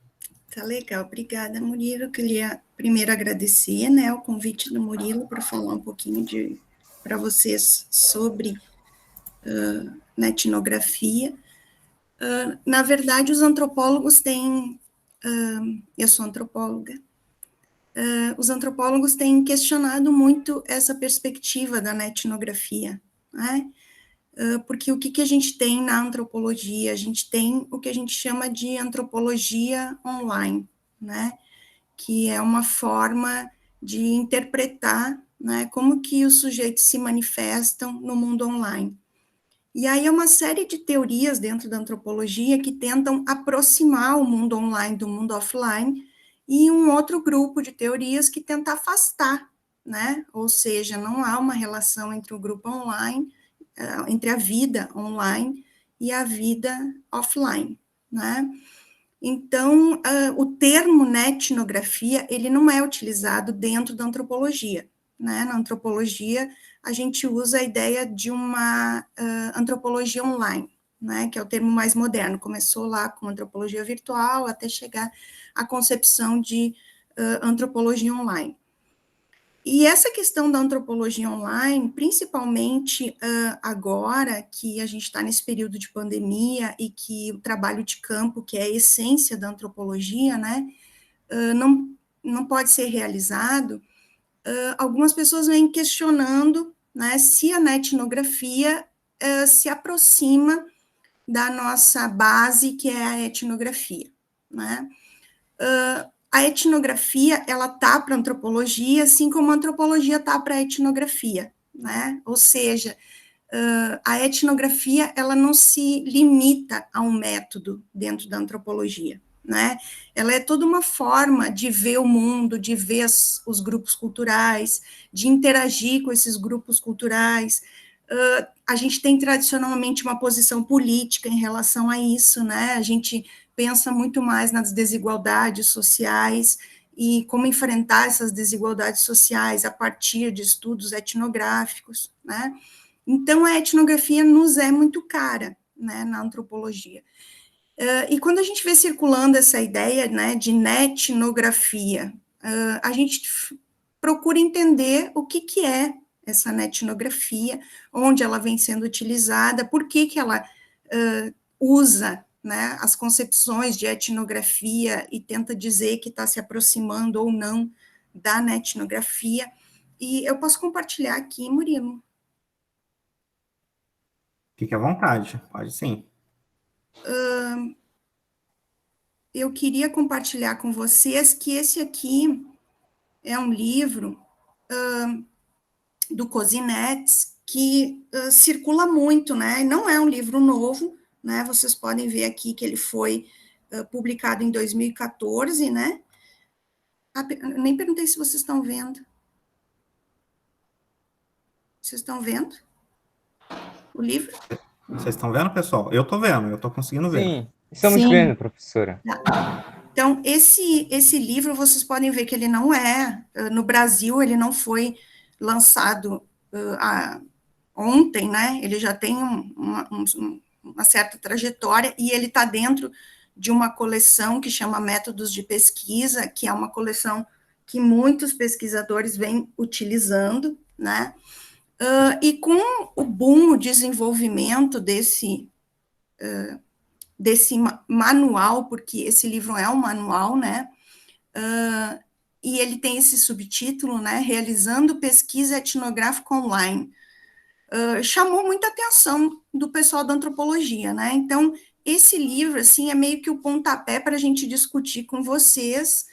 Tá legal, obrigada, Murilo. Eu queria primeiro agradecer, né, o convite do Murilo para falar um pouquinho para vocês sobre na etnografia. Na verdade, os antropólogos têm, eu sou antropóloga, os antropólogos têm questionado muito essa perspectiva da etnografia, né? Porque o que a gente tem na antropologia? A gente tem o que a gente chama de antropologia online, né? Que é uma forma de interpretar, né, como que os sujeitos se manifestam no mundo online. E aí é uma série de teorias dentro da antropologia que tentam aproximar o mundo online do mundo offline, e um outro grupo de teorias que tenta afastar, né? Ou seja, não há uma relação entre o grupo online, entre a vida online e a vida offline, né? Então, o termo, né, etnografia, ele não é utilizado dentro da antropologia, né? Na antropologia, a gente usa a ideia de uma antropologia online, né, que é o termo mais moderno. Começou lá com antropologia virtual, até chegar à concepção de antropologia online. E essa questão da antropologia online, principalmente agora que a gente está nesse período de pandemia e que o trabalho de campo, que é a essência da antropologia, né, não pode ser realizado, algumas pessoas vêm questionando, né, se a etnografia se aproxima da nossa base, que é a etnografia, né? A etnografia, ela tá para a antropologia, assim como a antropologia tá para a etnografia, né? Ou seja, a etnografia, ela não se limita a um método dentro da antropologia, né? Ela é toda uma forma de ver o mundo, de ver os grupos culturais, de interagir com esses grupos culturais. A gente tem tradicionalmente uma posição política em relação a isso, né? A gente pensa muito mais nas desigualdades sociais e como enfrentar essas desigualdades sociais a partir de estudos etnográficos, né? Então, a etnografia nos é muito cara, né, na antropologia. E quando a gente vê circulando essa ideia, né, de netnografia, a gente procura entender o que é essa netnografia, onde ela vem sendo utilizada, por que ela usa, né, as concepções de etnografia e tenta dizer que está se aproximando ou não da netnografia. E eu posso compartilhar aqui, Murilo. Fique à vontade, pode sim. Eu queria compartilhar com vocês que esse aqui é um livro do Kozinets que circula muito, né? Não é um livro novo, né? Vocês podem ver aqui que ele foi publicado em 2014, né? Nem perguntei se vocês estão vendo. Vocês estão vendo o livro? Vocês estão vendo, pessoal? Eu estou vendo, eu estou conseguindo ver. Sim, estamos Sim. vendo, professora. Então, esse livro, vocês podem ver que ele não no Brasil, ele não foi lançado ontem, né? Ele já tem uma certa trajetória e ele está dentro de uma coleção que chama Métodos de Pesquisa, que é uma coleção que muitos pesquisadores vêm utilizando, né? E com o boom, o desenvolvimento desse manual, porque esse livro é um manual, né? E ele tem esse subtítulo, né? Realizando pesquisa etnográfica online. Chamou muita atenção do pessoal da antropologia, né? Então, esse livro, assim, é meio que o pontapé para a gente discutir com vocês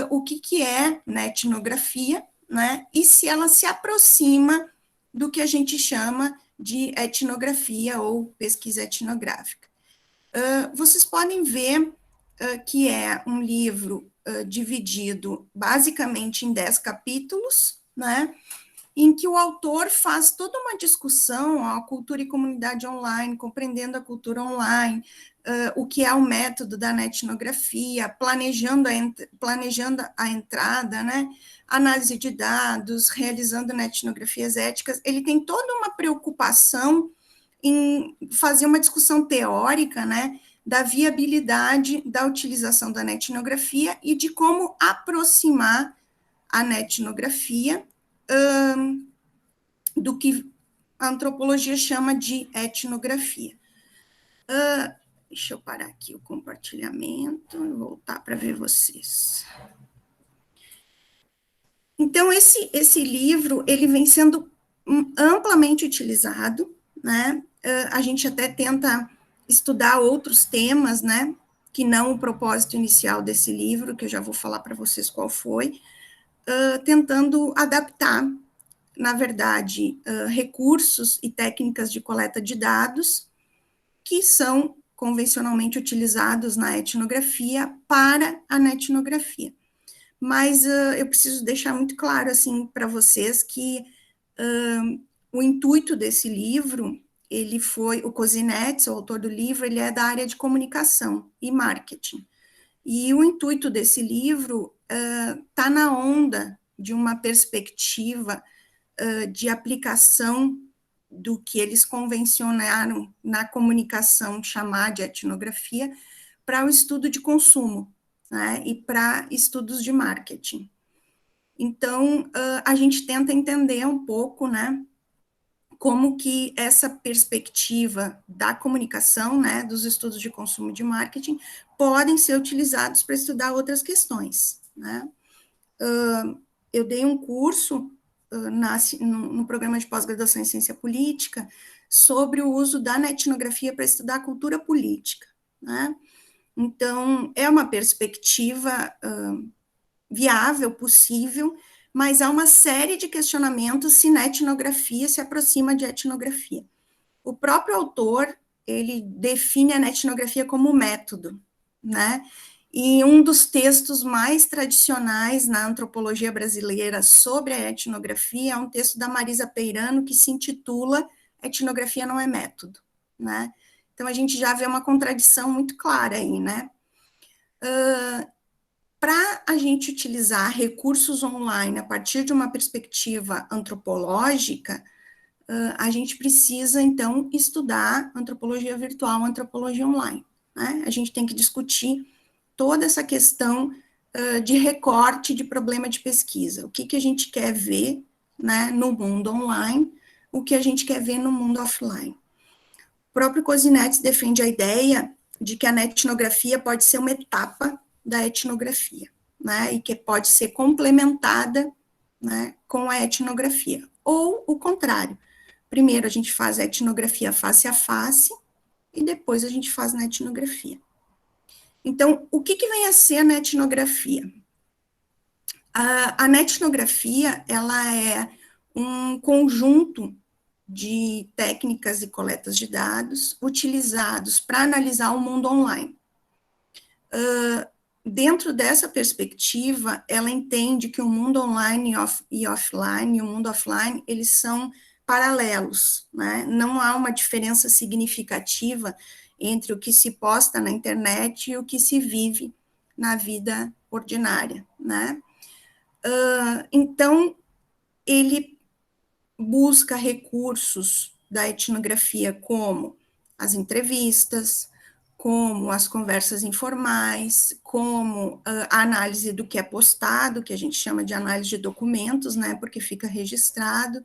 o que é, né, etnografia, né? E se ela se aproxima do que a gente chama de etnografia ou pesquisa etnográfica. Vocês podem ver que é um livro dividido basicamente em 10 capítulos, né, em que o autor faz toda uma discussão, a cultura e comunidade online, compreendendo a cultura online, o que é o método da etnografia, planejando a entrada, né, análise de dados, realizando etnografias éticas. Ele tem toda uma preocupação em fazer uma discussão teórica, né, da viabilidade da utilização da etnografia e de como aproximar a etnografia do que a antropologia chama de etnografia. Deixa eu parar aqui o compartilhamento e voltar para ver vocês. Então, esse livro, ele vem sendo amplamente utilizado, né? A gente até tenta estudar outros temas, né? Que não o propósito inicial desse livro, que eu já vou falar para vocês qual foi, tentando adaptar, na verdade, recursos e técnicas de coleta de dados que são convencionalmente utilizados na etnografia para a netnografia. Mas eu preciso deixar muito claro, assim, para vocês que o intuito desse livro, ele foi, o Kozinets, o autor do livro, ele é da área de comunicação e marketing. E o intuito desse livro está na onda de uma perspectiva de aplicação do que eles convencionaram na comunicação chamar de etnografia para o estudo de consumo, né, e para estudos de marketing. Então, a gente tenta entender um pouco, né, como que essa perspectiva da comunicação, né, dos estudos de consumo e de marketing, podem ser utilizados para estudar outras questões, né. Eu dei um curso no programa de pós-graduação em ciência política sobre o uso da etnografia para estudar a cultura política, né. Então, é uma perspectiva viável, possível, mas há uma série de questionamentos se a etnografia se aproxima de etnografia. O próprio autor, ele define a etnografia como método, né? E um dos textos mais tradicionais na antropologia brasileira sobre a etnografia é um texto da Marisa Peirano que se intitula Etnografia não é método, né? Então, a gente já vê uma contradição muito clara aí, né? Para a gente utilizar recursos online a partir de uma perspectiva antropológica, a gente precisa, então, estudar antropologia virtual, antropologia online, né? A gente tem que discutir toda essa questão de recorte de problema de pesquisa. O que a gente quer ver, né, no mundo online, o que a gente quer ver no mundo offline. O próprio Kozinets defende a ideia de que a etnografia pode ser uma etapa da etnografia, né, e que pode ser complementada, né, com a etnografia. Ou o contrário. Primeiro a gente faz a etnografia face a face e depois a gente faz na etnografia. Então, o que vem a ser a etnografia? A etnografia, ela é um conjunto de técnicas e coletas de dados utilizados para analisar o mundo online. Dentro dessa perspectiva, ela entende que o mundo online e offline, o mundo offline, eles são paralelos, né? Não há uma diferença significativa entre o que se posta na internet e o que se vive na vida ordinária, né? Então, ele busca recursos da etnografia como as entrevistas, como as conversas informais, como a análise do que é postado, que a gente chama de análise de documentos, né, porque fica registrado,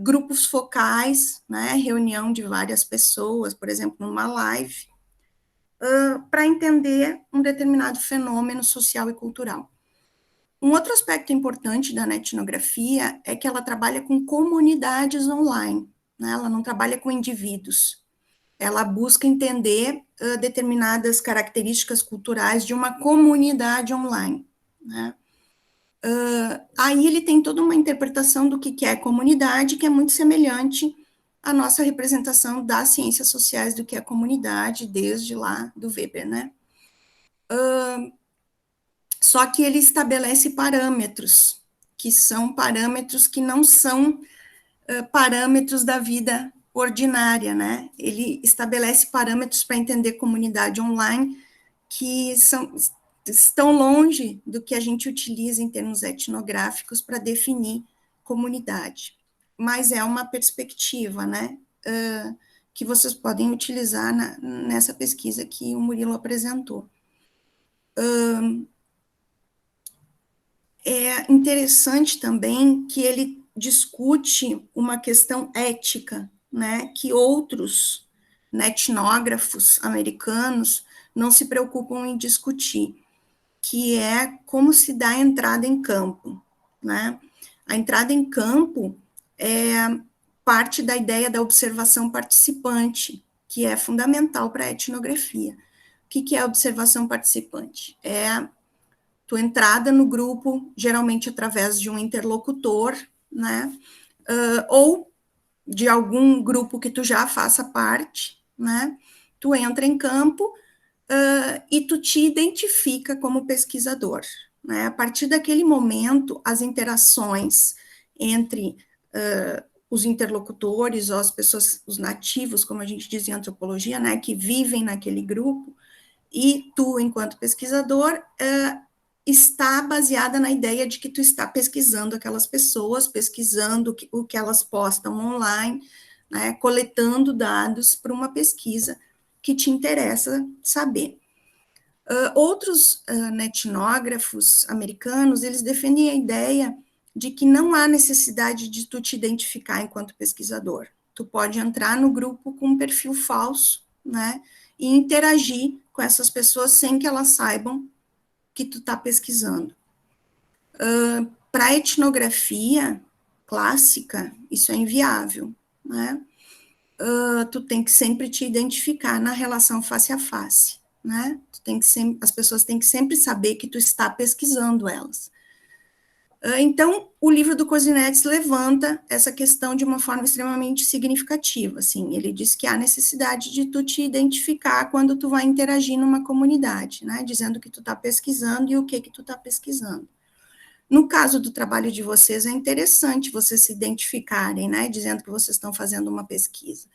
grupos focais, né, reunião de várias pessoas, por exemplo, numa live, para entender um determinado fenômeno social e cultural. Um outro aspecto importante da etnografia é que ela trabalha com comunidades online, né? Ela não trabalha com indivíduos. Ela busca entender determinadas características culturais de uma comunidade online, né? Aí ele tem toda uma interpretação do que é comunidade, que é muito semelhante à nossa representação das ciências sociais do que é comunidade, desde lá do Weber, né? Só que ele estabelece parâmetros, que são parâmetros que não são parâmetros da vida ordinária, né? Ele estabelece parâmetros para entender comunidade online que estão longe do que a gente utiliza em termos etnográficos para definir comunidade. Mas é uma perspectiva, né? Que vocês podem utilizar nessa pesquisa que o Murilo apresentou. É interessante também que ele discute uma questão ética, né, que outros etnógrafos americanos não se preocupam em discutir, que é como se dá a entrada em campo, né? A entrada em campo é parte da ideia da observação participante, que é fundamental para a etnografia. O que é a observação participante? É tua entrada no grupo, geralmente através de um interlocutor, né, ou de algum grupo que tu já faça parte, né, tu entra em campo e tu te identifica como pesquisador, né, a partir daquele momento, as interações entre os interlocutores, ou as pessoas, os nativos, como a gente diz em antropologia, né, que vivem naquele grupo, e tu, enquanto pesquisador, está baseada na ideia de que tu está pesquisando aquelas pessoas, pesquisando o que elas postam online, né, coletando dados para uma pesquisa que te interessa saber. Outros etnógrafos americanos, eles defendem a ideia de que não há necessidade de tu te identificar enquanto pesquisador. Tu pode entrar no grupo com um perfil falso, né, e interagir com essas pessoas sem que elas saibam que tu está pesquisando. Para a etnografia clássica, isso é inviável, né? Tu tem que sempre te identificar na relação face a face, né? As pessoas têm que sempre saber que tu está pesquisando elas. Então, o livro do Kozinets levanta essa questão de uma forma extremamente significativa, assim, ele diz que há necessidade de tu te identificar quando tu vai interagir numa comunidade, né, dizendo que tu está pesquisando e o que tu está pesquisando. No caso do trabalho de vocês, é interessante vocês se identificarem, né, dizendo que vocês estão fazendo uma pesquisa,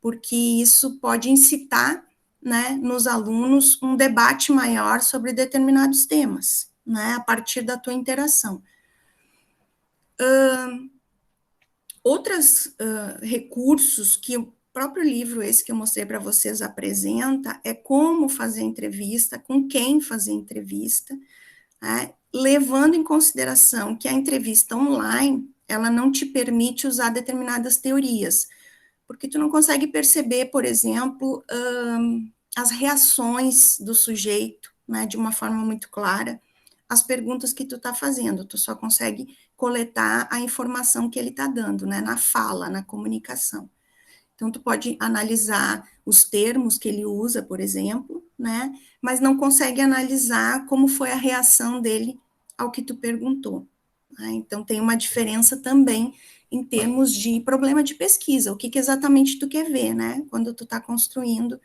porque isso pode incitar, né, nos alunos um debate maior sobre determinados temas, né, a partir da tua interação. Outros recursos que o próprio livro, esse que eu mostrei para vocês, apresenta, é como fazer entrevista, com quem fazer entrevista, né, levando em consideração que a entrevista online, ela não te permite usar determinadas teorias, porque tu não consegue perceber, por exemplo, as reações do sujeito, né, de uma forma muito clara, as perguntas que tu está fazendo, tu só consegue coletar a informação que ele está dando, né, na fala, na comunicação. Então, tu pode analisar os termos que ele usa, por exemplo, né, mas não consegue analisar como foi a reação dele ao que tu perguntou. Né? Então, tem uma diferença também em termos de problema de pesquisa, o que exatamente tu quer ver, né, quando tu está construindo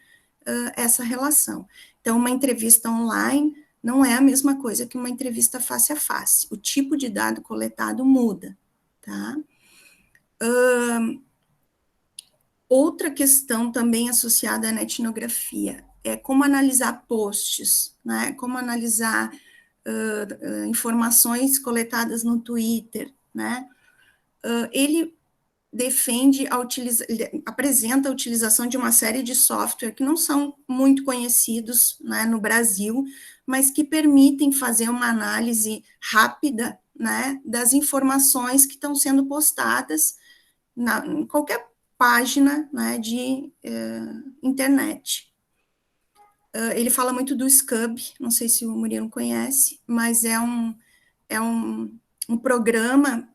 essa relação. Então, uma entrevista online não é a mesma coisa que uma entrevista face a face. O tipo de dado coletado muda, tá? Outra questão também associada à etnografia é como analisar posts, né? Como analisar informações coletadas no Twitter, né? Ele defende ele apresenta a utilização de uma série de software que não são muito conhecidos, né, no Brasil, mas que permitem fazer uma análise rápida, né, das informações que estão sendo postadas em qualquer página, né, de internet. Ele fala muito do Scub, não sei se o Murilo conhece, mas é um programa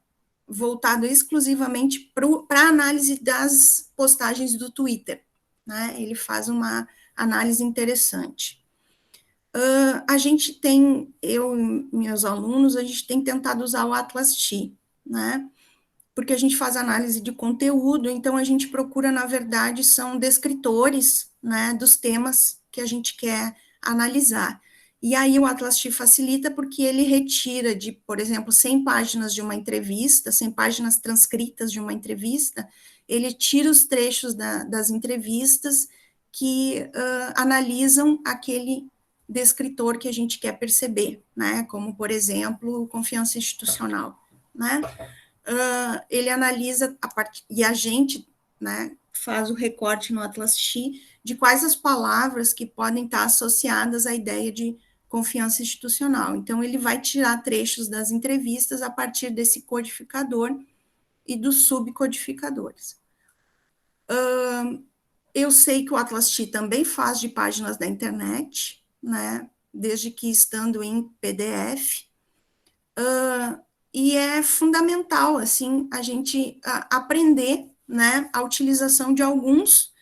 voltado exclusivamente para análise das postagens do Twitter, né? Ele faz uma análise interessante. A gente tem, eu e meus alunos, a gente tem tentado usar o Atlas-T, né? Porque a gente faz análise de conteúdo, então a gente procura, na verdade, são descritores, né, dos temas que a gente quer analisar. E aí o Atlas-T facilita porque ele retira de, por exemplo, 100 páginas de uma entrevista, 100 páginas transcritas de uma entrevista, ele tira os trechos das entrevistas que analisam aquele descritor que a gente quer perceber, né, como, por exemplo, confiança institucional, né. Ele analisa e a gente, né, faz o recorte no Atlas-T de quais as palavras que podem estar associadas à ideia de confiança institucional. Então, ele vai tirar trechos das entrevistas a partir desse codificador e dos subcodificadores. Eu sei que o Atlas-T também faz de páginas da internet, né, desde que estando em PDF, e é fundamental, assim, a gente aprender, né, a utilização de alguns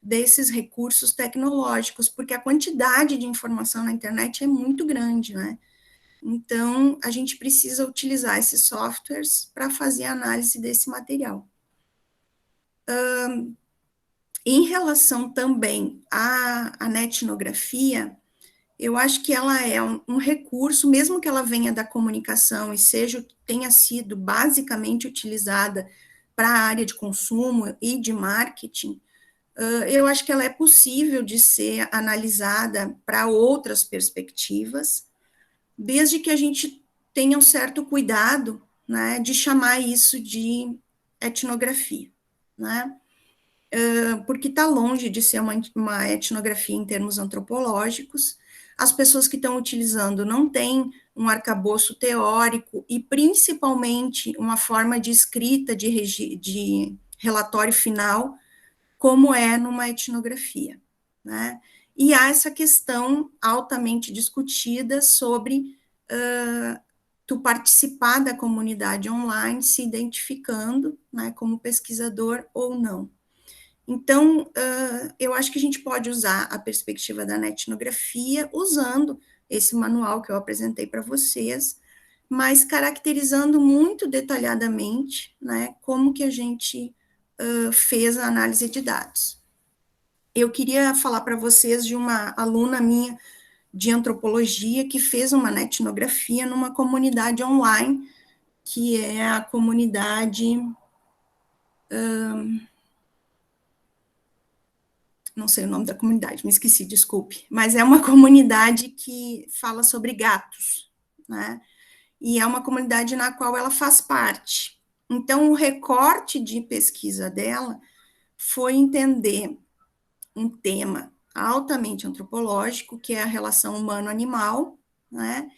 desses recursos tecnológicos, porque a quantidade de informação na internet é muito grande, né? Então, a gente precisa utilizar esses softwares para fazer a análise desse material. Em relação também à netnografia, eu acho que ela é um recurso, mesmo que ela venha da comunicação e tenha sido basicamente utilizada para a área de consumo e de marketing, eu acho que ela é possível de ser analisada para outras perspectivas, desde que a gente tenha um certo cuidado, né, de chamar isso de etnografia, né? Porque está longe de ser uma etnografia em termos antropológicos. As pessoas que estão utilizando não têm um arcabouço teórico e, principalmente, uma forma de escrita de relatório final, como é numa etnografia, né? E há essa questão altamente discutida sobre tu participar da comunidade online, se identificando, né, como pesquisador ou não. Então, eu acho que a gente pode usar a perspectiva da netnografia usando esse manual que eu apresentei para vocês, mas caracterizando muito detalhadamente, né, como que a gente fez a análise de dados. Eu queria falar para vocês de uma aluna minha de antropologia que fez uma netnografia numa comunidade online, que é a comunidade... não sei o nome da comunidade, me esqueci, desculpe, mas é uma comunidade que fala sobre gatos, né? E é uma comunidade na qual ela faz parte. Então, o recorte de pesquisa dela foi entender um tema altamente antropológico, que é a relação humano-animal, né?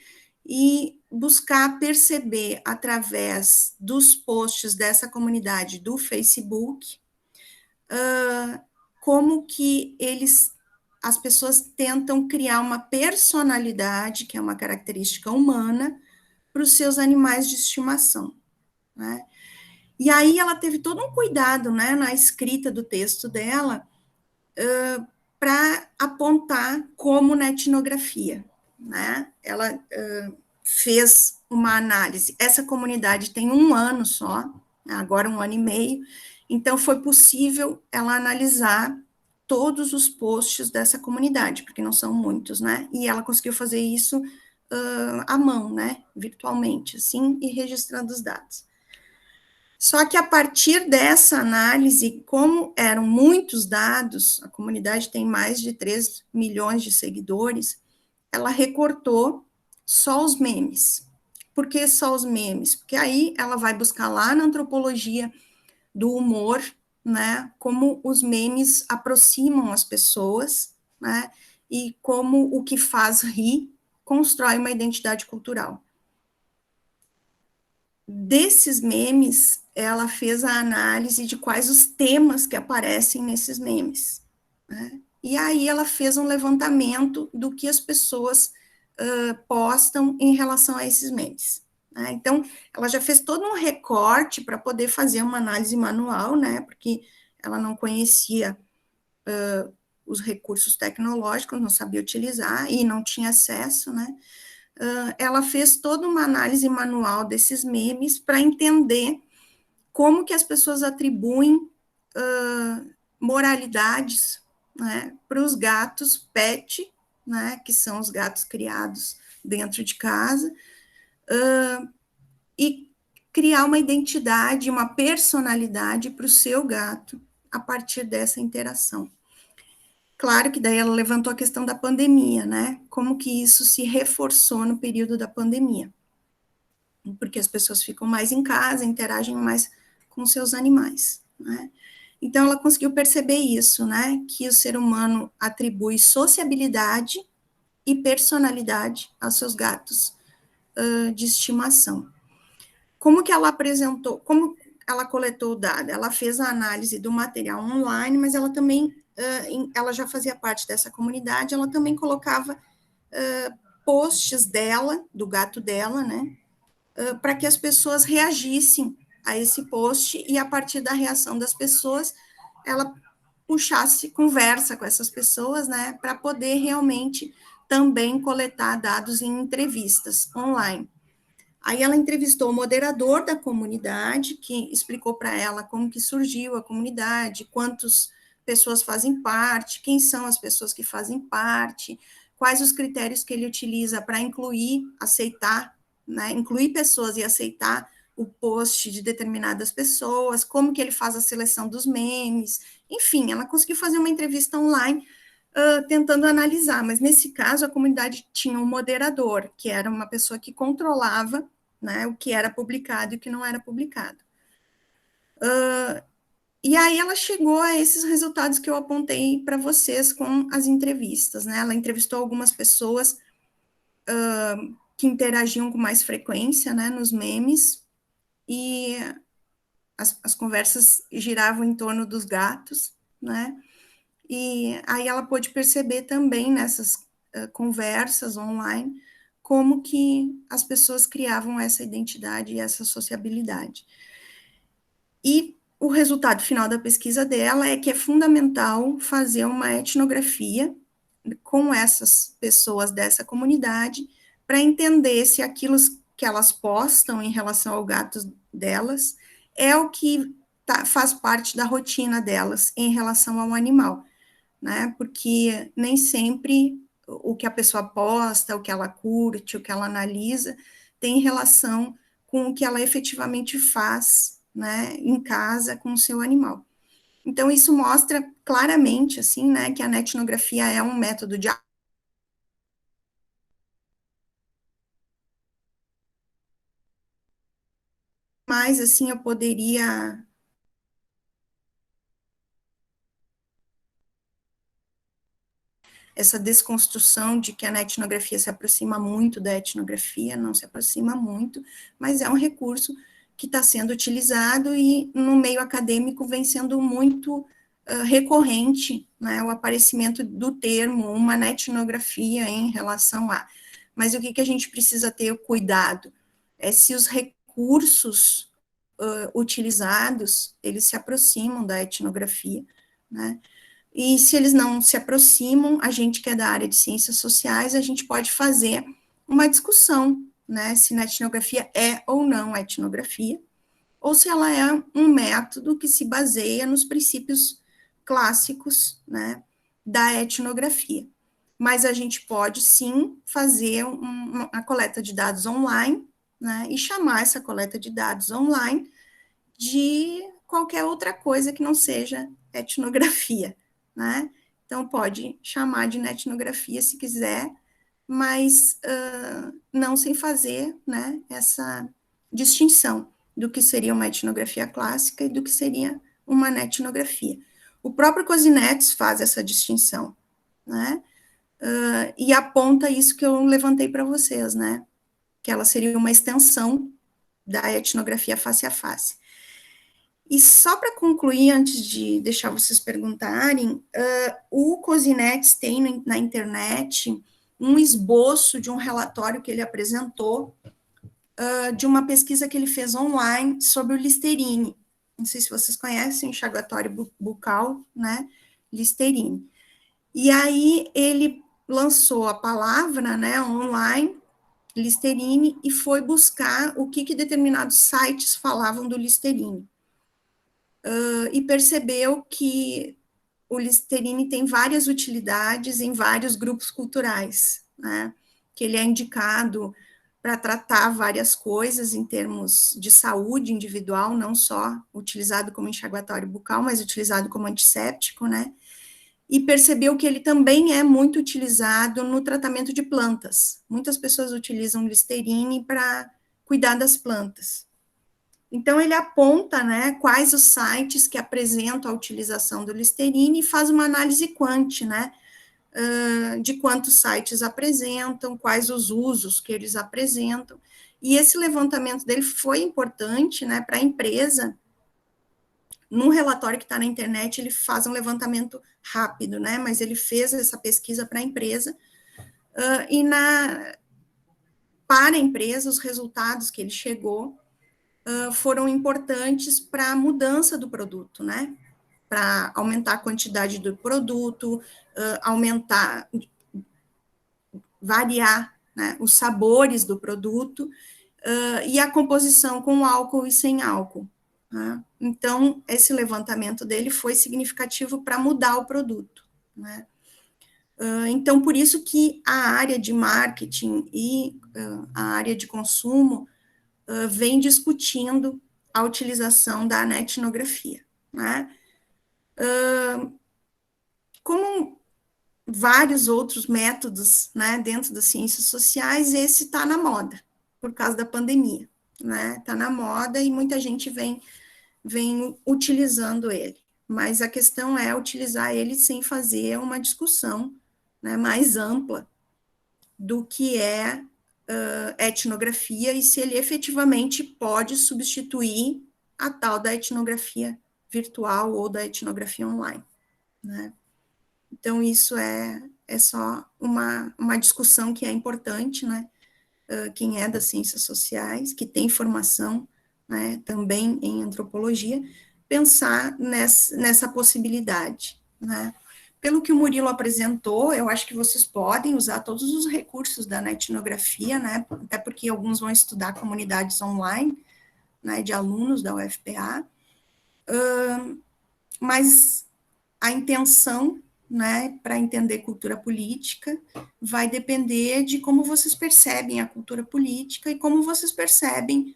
E buscar perceber, através dos posts dessa comunidade do Facebook, como que as pessoas tentam criar uma personalidade, que é uma característica humana, para os seus animais de estimação, né? E aí ela teve todo um cuidado, né, na escrita do texto dela, para apontar como na etnografia, né? Ela fez uma análise. Essa comunidade tem 1 ano só, agora 1 ano e meio, então foi possível ela analisar todos os posts dessa comunidade, porque não são muitos, né? E ela conseguiu fazer isso à mão, né? Virtualmente, assim, e registrando os dados. Só que a partir dessa análise, como eram muitos dados, a comunidade tem mais de 3 milhões de seguidores, ela recortou só os memes. Por que só os memes? Porque aí ela vai buscar lá na antropologia do humor, né, como os memes aproximam as pessoas, né, e como o que faz rir constrói uma identidade cultural. Desses memes, ela fez a análise de quais os temas que aparecem nesses memes, né? E aí ela fez um levantamento do que as pessoas postam em relação a esses memes, né? Então, ela já fez todo um recorte para poder fazer uma análise manual, né? Porque ela não conhecia os recursos tecnológicos, não sabia utilizar e não tinha acesso, né? Ela fez toda uma análise manual desses memes para entender como que as pessoas atribuem moralidades, né, para os gatos pet, né, que são os gatos criados dentro de casa, e criar uma identidade, uma personalidade para o seu gato a partir dessa interação. Claro que daí ela levantou a questão da pandemia, né? Como que isso se reforçou no período da pandemia. Porque as pessoas ficam mais em casa, interagem mais com seus animais, né? Então, ela conseguiu perceber isso, né? Que o ser humano atribui sociabilidade e personalidade aos seus gatos de estimação. Como que ela apresentou, como ela coletou o dado? Ela fez a análise do material online, mas ela também, ela já fazia parte dessa comunidade, ela também colocava posts dela, do gato dela, né, para que as pessoas reagissem a esse post, e a partir da reação das pessoas, ela puxasse conversa com essas pessoas, né, para poder realmente também coletar dados em entrevistas online. Aí ela entrevistou o moderador da comunidade, que explicou para ela como que surgiu a comunidade, quantas pessoas fazem parte, quem são as pessoas que fazem parte, quais os critérios que ele utiliza para incluir, aceitar, né, incluir pessoas e aceitar o post de determinadas pessoas, como que ele faz a seleção dos memes, enfim, ela conseguiu fazer uma entrevista online tentando analisar, mas nesse caso a comunidade tinha um moderador, que era uma pessoa que controlava, né, o que era publicado e o que não era publicado. E aí ela chegou a esses resultados que eu apontei para vocês com as entrevistas, né? Ela entrevistou algumas pessoas que interagiam com mais frequência, né, nos memes, e as conversas giravam em torno dos gatos, né? E aí ela pôde perceber também nessas conversas online como que as pessoas criavam essa identidade e essa sociabilidade. E o resultado final da pesquisa dela é que é fundamental fazer uma etnografia com essas pessoas dessa comunidade para entender se aquilo que elas postam em relação ao gato delas é o que faz parte da rotina delas em relação ao animal, né? Porque nem sempre o que a pessoa posta, o que ela curte, o que ela analisa, tem relação com o que ela efetivamente faz, né, em casa com o seu animal. Então, isso mostra claramente, assim, né, que a etnografia é um método de... Mas, assim, eu poderia... Essa desconstrução de que a etnografia se aproxima muito da etnografia, não se aproxima muito, mas é um recurso que está sendo utilizado e no meio acadêmico vem sendo muito recorrente, né, o aparecimento do termo uma etnografia em relação a. Mas o que a gente precisa ter cuidado é se os recursos utilizados, eles se aproximam da etnografia, né? E se eles não se aproximam, a gente que é da área de ciências sociais, a gente pode fazer uma discussão, né, se a etnografia é ou não a etnografia, ou se ela é um método que se baseia nos princípios clássicos, né, da etnografia. Mas a gente pode, sim, fazer uma coleta de dados online, né, e chamar essa coleta de dados online de qualquer outra coisa que não seja etnografia, né? Então, pode chamar de etnografia se quiser, mas não sem fazer, né, essa distinção do que seria uma etnografia clássica e do que seria uma etnografia. O próprio Kozinets faz essa distinção, né? E aponta isso que eu levantei para vocês, né? Que ela seria uma extensão da etnografia face a face. E só para concluir, antes de deixar vocês perguntarem, o Kozinets tem na internet um esboço de um relatório que ele apresentou, de uma pesquisa que ele fez online sobre o Listerine. Não sei se vocês conhecem, enxaguatório bucal, né, Listerine. E aí ele lançou a palavra, né, online, Listerine, e foi buscar o que determinados sites falavam do Listerine. E percebeu que o Listerine tem várias utilidades em vários grupos culturais, né? Que ele é indicado para tratar várias coisas em termos de saúde individual, não só utilizado como enxaguatório bucal, mas utilizado como antisséptico, né? E percebeu que ele também é muito utilizado no tratamento de plantas. Muitas pessoas utilizam Listerine para cuidar das plantas. Então, ele aponta, né, quais os sites que apresentam a utilização do Listerine e faz uma análise quant, né, de quantos sites apresentam, quais os usos que eles apresentam. E esse levantamento dele foi importante, né, para a empresa. Num relatório que está na internet, ele faz um levantamento rápido, né, mas ele fez essa pesquisa para a empresa, para a empresa, os resultados que ele chegou foram importantes para a mudança do produto, né? para aumentar a quantidade do produto, variar, né, os sabores do produto, e a composição com álcool e sem álcool. Né? Então, esse levantamento dele foi significativo para mudar o produto. Né? Então, por isso que a área de marketing e a área de consumo vem discutindo a utilização da etnografia. Né? Como vários outros métodos, né, dentro das ciências sociais, esse está na moda, por causa da pandemia. Né? Está na moda e muita gente vem utilizando ele. Mas a questão é utilizar ele sem fazer uma discussão, né, mais ampla do que é etnografia e se ele efetivamente pode substituir a tal da etnografia virtual ou da etnografia online. Né? Então, isso é só uma discussão que é importante, né? Quem é das ciências sociais, que tem formação, né, também em antropologia, pensar nessa possibilidade, né? Pelo que o Murilo apresentou, eu acho que vocês podem usar todos os recursos da etnografia, né, até porque alguns vão estudar comunidades online, né, de alunos da UFPA, mas a intenção, né, para entender cultura política, vai depender de como vocês percebem a cultura política e como vocês percebem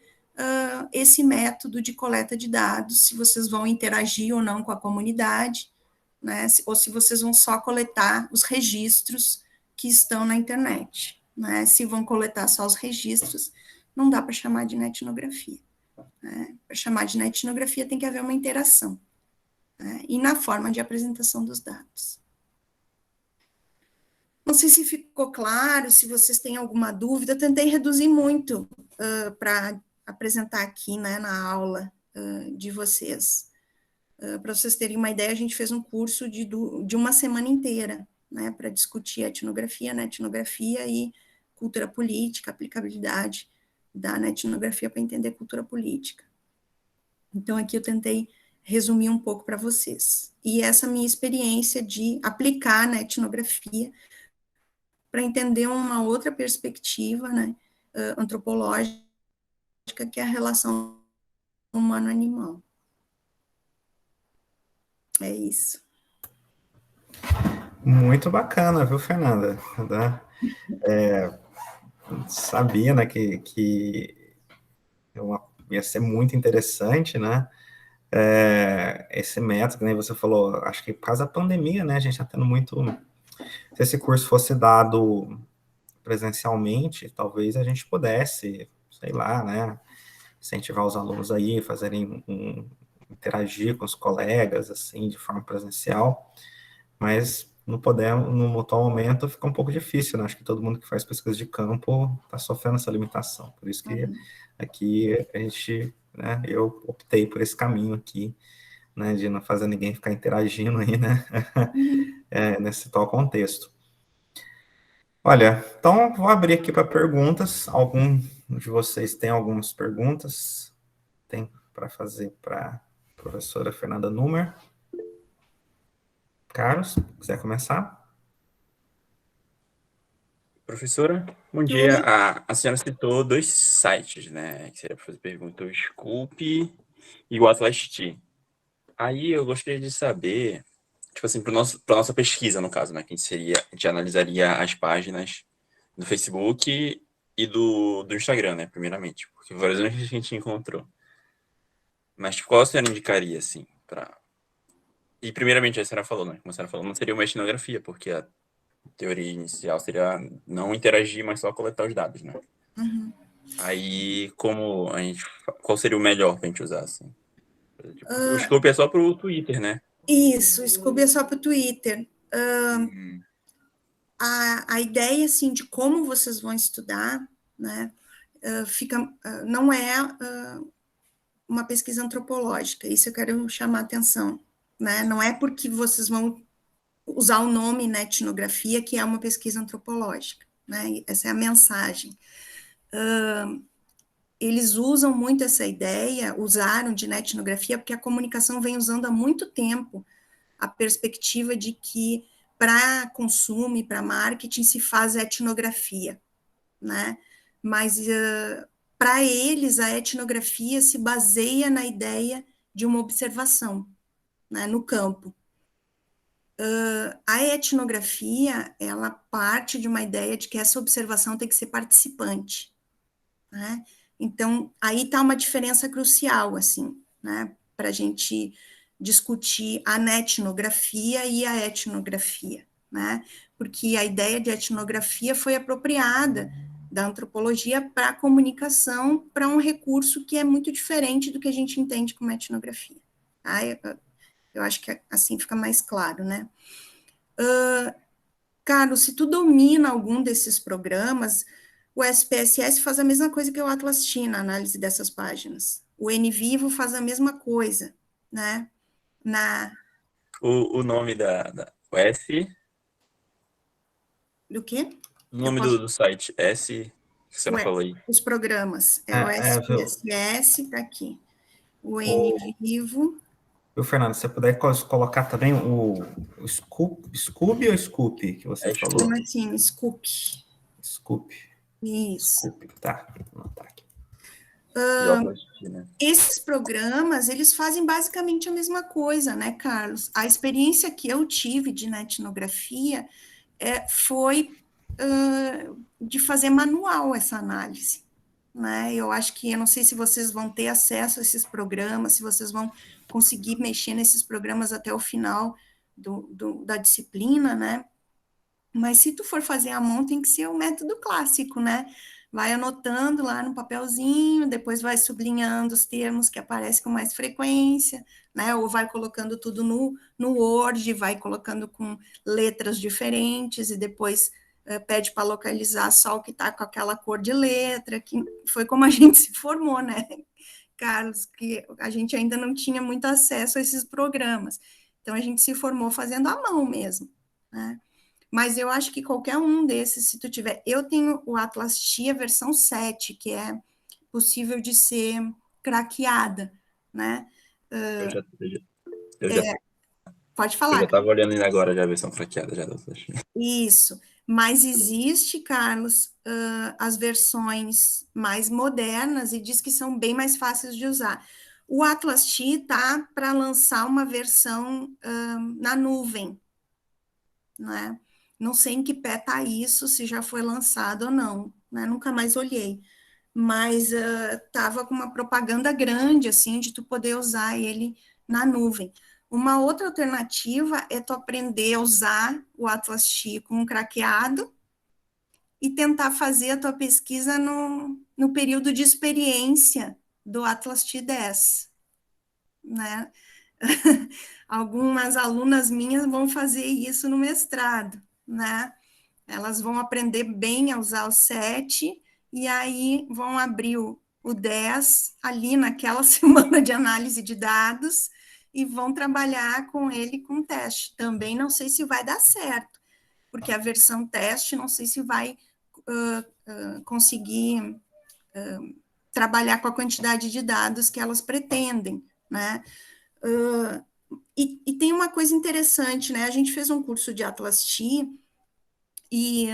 esse método de coleta de dados, se vocês vão interagir ou não com a comunidade, né, ou se vocês vão só coletar os registros que estão na internet. Né, se vão coletar só os registros, não dá para chamar de etnografia. Né, para chamar de etnografia tem que haver uma interação. Né, e na forma de apresentação dos dados. Não sei se ficou claro, se vocês têm alguma dúvida, eu tentei reduzir muito para apresentar aqui, né, na aula de vocês. Para vocês terem uma ideia, a gente fez um curso de uma semana inteira, né, para discutir etnografia, etnografia e cultura política, aplicabilidade da etnografia para entender cultura política. Então, aqui eu tentei resumir um pouco para vocês. E essa minha experiência de aplicar na etnografia para entender uma outra perspectiva, né, antropológica, que é a relação humano-animal. É isso. Muito bacana, viu, Fernanda? Sabia, né, que ia ser muito interessante, né? Esse método, que nem você falou, acho que por causa da pandemia, né, a gente está tendo muito... Se esse curso fosse dado presencialmente, talvez a gente pudesse, sei lá, né, incentivar os alunos aí, fazerem interagir com os colegas, assim, de forma presencial, mas no atual momento fica um pouco difícil, né? Acho que todo mundo que faz pesquisa de campo está sofrendo essa limitação, por isso que aqui a gente, né, eu optei por esse caminho aqui, né, de não fazer ninguém ficar interagindo aí, né, nesse tal contexto. Olha, então vou abrir aqui para perguntas. Algum de vocês tem algumas perguntas? Tem para fazer para a professora Fernanda Numer? Carlos, quiser começar? Professora, bom dia. A senhora citou 2 sites, né, que seria para fazer pergunta, o Scoop e o Atlas T. Aí eu gostaria de saber, tipo assim, para nossa pesquisa, no caso, né, que a gente analisaria as páginas do Facebook e do Instagram, né, primeiramente, porque várias vezes a gente encontrou. Mas qual a senhora indicaria, assim, para... E primeiramente, a senhora falou, né, como a senhora falou, não seria uma etnografia, porque a teoria inicial seria não interagir, mas só coletar os dados, né? Aí, qual seria o melhor para a gente usar, assim? O Scoop é só para o Twitter, né? Isso, o Scooby é só para o Twitter. A ideia, assim, de como vocês vão estudar, né, não é uma pesquisa antropológica, isso eu quero chamar a atenção, né, não é porque vocês vão usar o nome na etnografia que é uma pesquisa antropológica, né, essa é a mensagem. eles usam muito essa ideia, usaram de etnografia, porque a comunicação vem usando há muito tempo a perspectiva de que para consumo e para marketing se faz etnografia, né? Mas para eles a etnografia se baseia na ideia de uma observação, né, no campo. A etnografia, ela parte de uma ideia de que essa observação tem que ser participante, né? Então, aí está uma diferença crucial, assim, né, para a gente discutir a etnografia e a etnografia, né, porque a ideia de etnografia foi apropriada da antropologia para a comunicação, para um recurso que é muito diferente do que a gente entende como etnografia. Tá? Eu acho que assim fica mais claro, né. Carlos, se tu domina algum desses programas, o SPSS faz a mesma coisa que o Atlas T na análise dessas páginas. O NVivo faz a mesma coisa, né? O nome o S, Do quê? o nome do site, S, que você falou aí. Os programas. É o Viu? SPSS, tá aqui. O O- NVivo. Viu, Fernando, se você puder colocar também o Scooby ou Scoop, que você falou? Chama assim, Scoop. Scoop. Isso. Scoop, tá. Vou anotar aqui. Né? Esses programas, eles fazem basicamente a mesma coisa, né, Carlos? A experiência que eu tive de etnografia foi de fazer manual essa análise, né? Eu acho que, eu não sei se vocês vão ter acesso a esses programas, se vocês vão conseguir mexer nesses programas até o final da disciplina, né? Mas se tu for fazer a mão, tem que ser o método clássico, né? Vai anotando lá no papelzinho, depois vai sublinhando os termos que aparecem com mais frequência, né? Ou vai colocando tudo no Word, vai colocando com letras diferentes e depois pede para localizar só o que está com aquela cor de letra, que foi como a gente se formou, né, Carlos? Que a gente ainda não tinha muito acesso a esses programas. Então, a gente se formou fazendo à mão mesmo, né? Mas eu acho que qualquer um desses, se tu tiver... Eu tenho o Atlas T, versão 7, que é possível de ser craqueada, né? Pode falar. Eu já estava olhando ainda agora já a versão craqueada já. Isso. Mas existe, Carlos, as versões mais modernas e diz que são bem mais fáceis de usar. O Atlas T está para lançar uma versão na nuvem, né? Não sei em que pé está isso, se já foi lançado ou não, né? Nunca mais olhei. Mas estava com uma propaganda grande, assim, de tu poder usar ele na nuvem. Uma outra alternativa é tu aprender a usar o Atlas T com um craqueado e tentar fazer a tua pesquisa no período de experiência do Atlas T10, né? Algumas alunas minhas vão fazer isso no mestrado, né? Elas vão aprender bem a usar o 7 e aí vão abrir o 10 ali naquela semana de análise de dados e vão trabalhar com ele com teste. Também não sei se vai dar certo, porque a versão teste não sei se vai conseguir trabalhar com a quantidade de dados que elas pretendem, né? E tem uma coisa interessante, né? A gente fez um curso de Atlas T e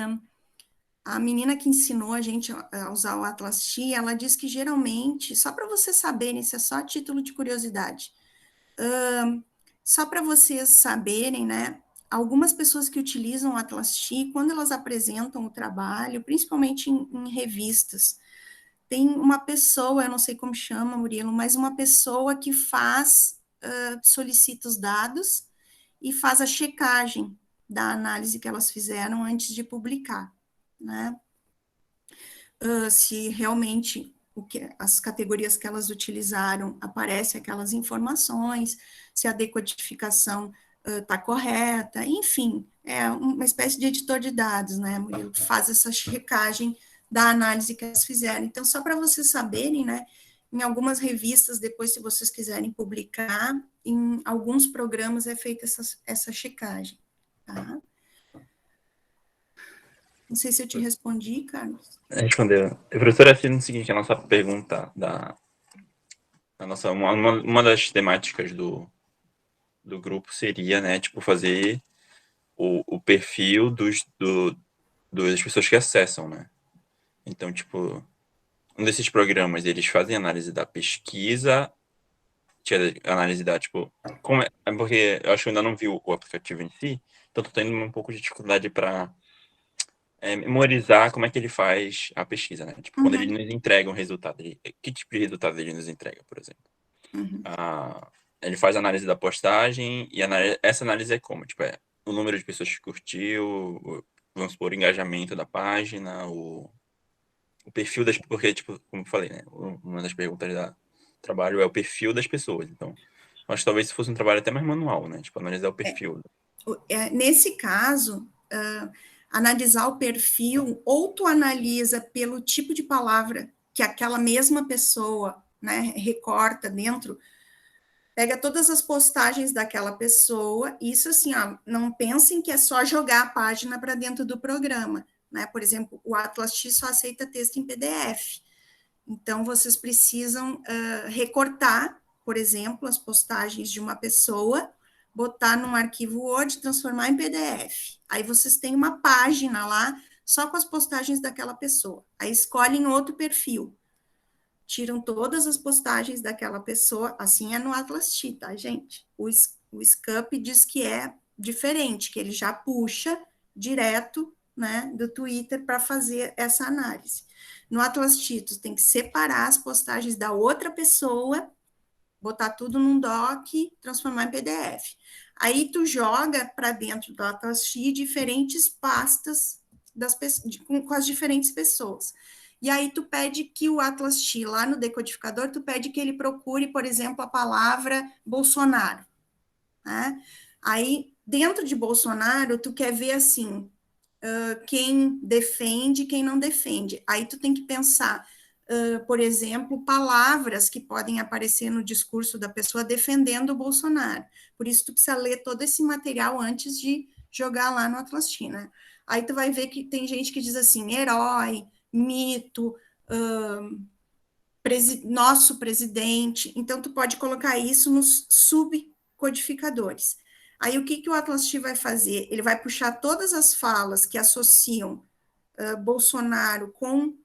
a menina que ensinou a gente a usar o Atlas T, ela diz que geralmente, só para vocês saberem, isso é só a título de curiosidade, só para vocês saberem, né? Algumas pessoas que utilizam o Atlas T, quando elas apresentam o trabalho, principalmente em revistas, tem uma pessoa, eu não sei como chama, Murilo, mas uma pessoa que solicita os dados e faz a checagem da análise que elas fizeram antes de publicar, né? Se realmente as categorias que elas utilizaram aparecem aquelas informações, se a decodificação está correta, enfim, é uma espécie de editor de dados, né, Murilo, que faz essa checagem da análise que elas fizeram. Então, só para vocês saberem, né, em algumas revistas, depois, se vocês quiserem publicar, em alguns programas é feita essa checagem, tá? Não sei se eu te respondi, Carlos. Respondeu. Professora, é o seguinte, a nossa pergunta uma das temáticas do grupo seria, né, tipo, fazer o perfil das pessoas que acessam, né? Então, tipo, um desses programas, eles fazem análise da pesquisa, análise da, tipo, como é porque eu acho que eu ainda não vi o aplicativo em si, então tô tendo um pouco de dificuldade para memorizar como é que ele faz a pesquisa, né? Tipo, quando ele nos entrega um resultado, que tipo de resultado ele nos entrega, por exemplo? Ele faz a análise da postagem e essa análise é como? Tipo, o número de pessoas que curtiu, vamos supor, o engajamento da página, o perfil das... Porque, tipo, como eu falei, né? Uma das perguntas do trabalho é o perfil das pessoas. Então, acho que talvez se fosse um trabalho até mais manual, né? Tipo, analisar o perfil. Nesse caso, analisar o perfil, ou tu analisa pelo tipo de palavra que aquela mesma pessoa, né, recorta dentro, pega todas as postagens daquela pessoa, isso assim, ó, não pensem que é só jogar a página para dentro do programa, né? Por exemplo, o Atlas X só aceita texto em PDF. Então, vocês precisam recortar, por exemplo, as postagens de uma pessoa, botar num arquivo Word, transformar em PDF. Aí vocês têm uma página lá só com as postagens daquela pessoa. Aí escolhem outro perfil. Tiram todas as postagens daquela pessoa, assim é no Atlas T, tá, gente? O SCUP diz que é diferente, que ele já puxa direto, né, do Twitter para fazer essa análise. No Atlas T, tu tem que separar as postagens da outra pessoa, botar tudo num doc, transformar em PDF. Aí tu joga para dentro do Atlas T diferentes pastas com as diferentes pessoas. E aí tu pede que o Atlas T, lá no decodificador, tu pede que ele procure, por exemplo, a palavra Bolsonaro, né? Aí, dentro de Bolsonaro, tu quer ver, assim, quem defende e quem não defende. Aí tu tem que pensar, por exemplo, palavras que podem aparecer no discurso da pessoa defendendo o Bolsonaro. Por isso tu precisa ler todo esse material antes de jogar lá no Atlas T, né? Aí tu vai ver que tem gente que diz assim, herói, mito, nosso presidente. Então, tu pode colocar isso nos subcodificadores. Aí, o que o Atlas T vai fazer? Ele vai puxar todas as falas que associam Bolsonaro com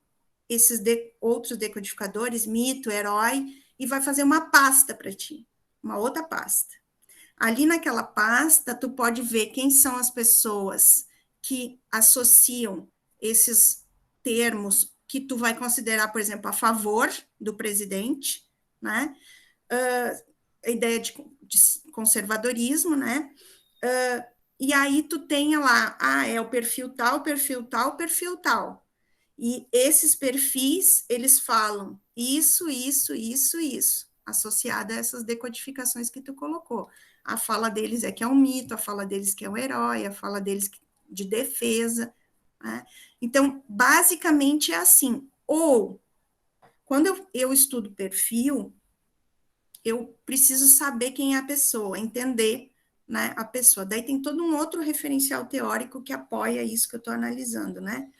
esses outros decodificadores, mito, herói, e vai fazer uma pasta para ti, uma outra pasta. Ali naquela pasta, tu pode ver quem são as pessoas que associam esses termos que tu vai considerar, por exemplo, a favor do presidente, né? A ideia de conservadorismo, né? E aí tu tenha lá, é o perfil tal, perfil tal, perfil tal. E esses perfis, eles falam isso, associado a essas decodificações que tu colocou. A fala deles é que é um mito, a fala deles que é um herói, a fala deles de defesa, né? Então, basicamente é assim. Ou, quando eu estudo perfil, eu preciso saber quem é a pessoa, entender, né, a pessoa. Daí tem todo um outro referencial teórico que apoia isso que eu estou analisando, né?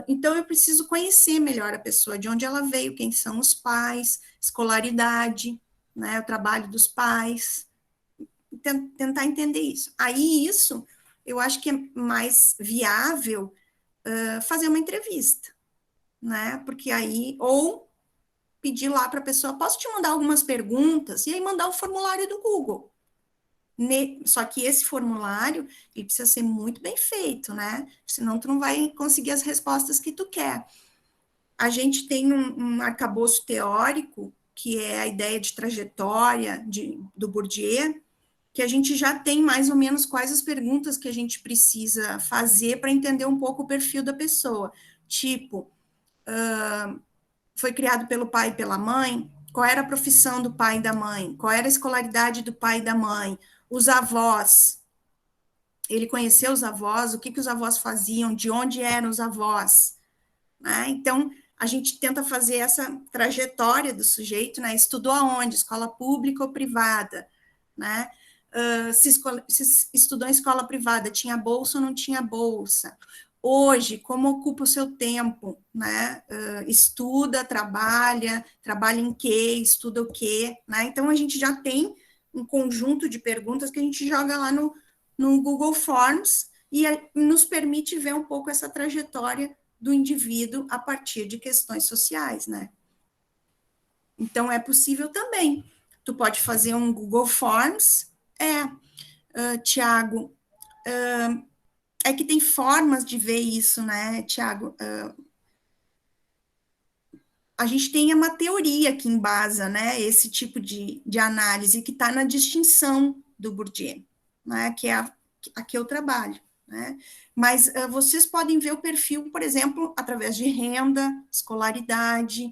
Então, eu preciso conhecer melhor a pessoa, de onde ela veio, quem são os pais, escolaridade, né, o trabalho dos pais, tentar entender isso. Aí, isso, eu acho que é mais viável fazer uma entrevista, né, porque aí, ou pedir lá para a pessoa, posso te mandar algumas perguntas? E aí mandar o formulário do Google. Só que esse formulário, ele precisa ser muito bem feito, né? Senão tu não vai conseguir as respostas que tu quer. A gente tem um arcabouço teórico, que é a ideia de trajetória do Bourdieu, que a gente já tem mais ou menos quais as perguntas que a gente precisa fazer para entender um pouco o perfil da pessoa. Tipo, foi criado pelo pai e pela mãe? Qual era a profissão do pai e da mãe? Qual era a escolaridade do pai e da mãe? Os avós, ele conheceu os avós, o que os avós faziam, de onde eram os avós, né? Então, a gente tenta fazer essa trajetória do sujeito, né? Estudou aonde? Escola pública ou privada, né? Se estudou em escola privada, tinha bolsa ou não tinha bolsa? hoje, como ocupa o seu tempo, né? Estuda, trabalha em quê, estuda o quê, né? Então, a gente já tem um conjunto de perguntas que a gente joga lá no Google Forms e nos permite ver um pouco essa trajetória do indivíduo a partir de questões sociais, né? Então, é possível também. Tu pode fazer um Google Forms, Tiago, é que tem formas de ver isso, né, Tiago? A gente tem uma teoria que embasa, né, esse tipo de análise que está na distinção do Bourdieu, né, que é a que eu trabalho, né? Mas vocês podem ver o perfil, por exemplo, através de renda, escolaridade,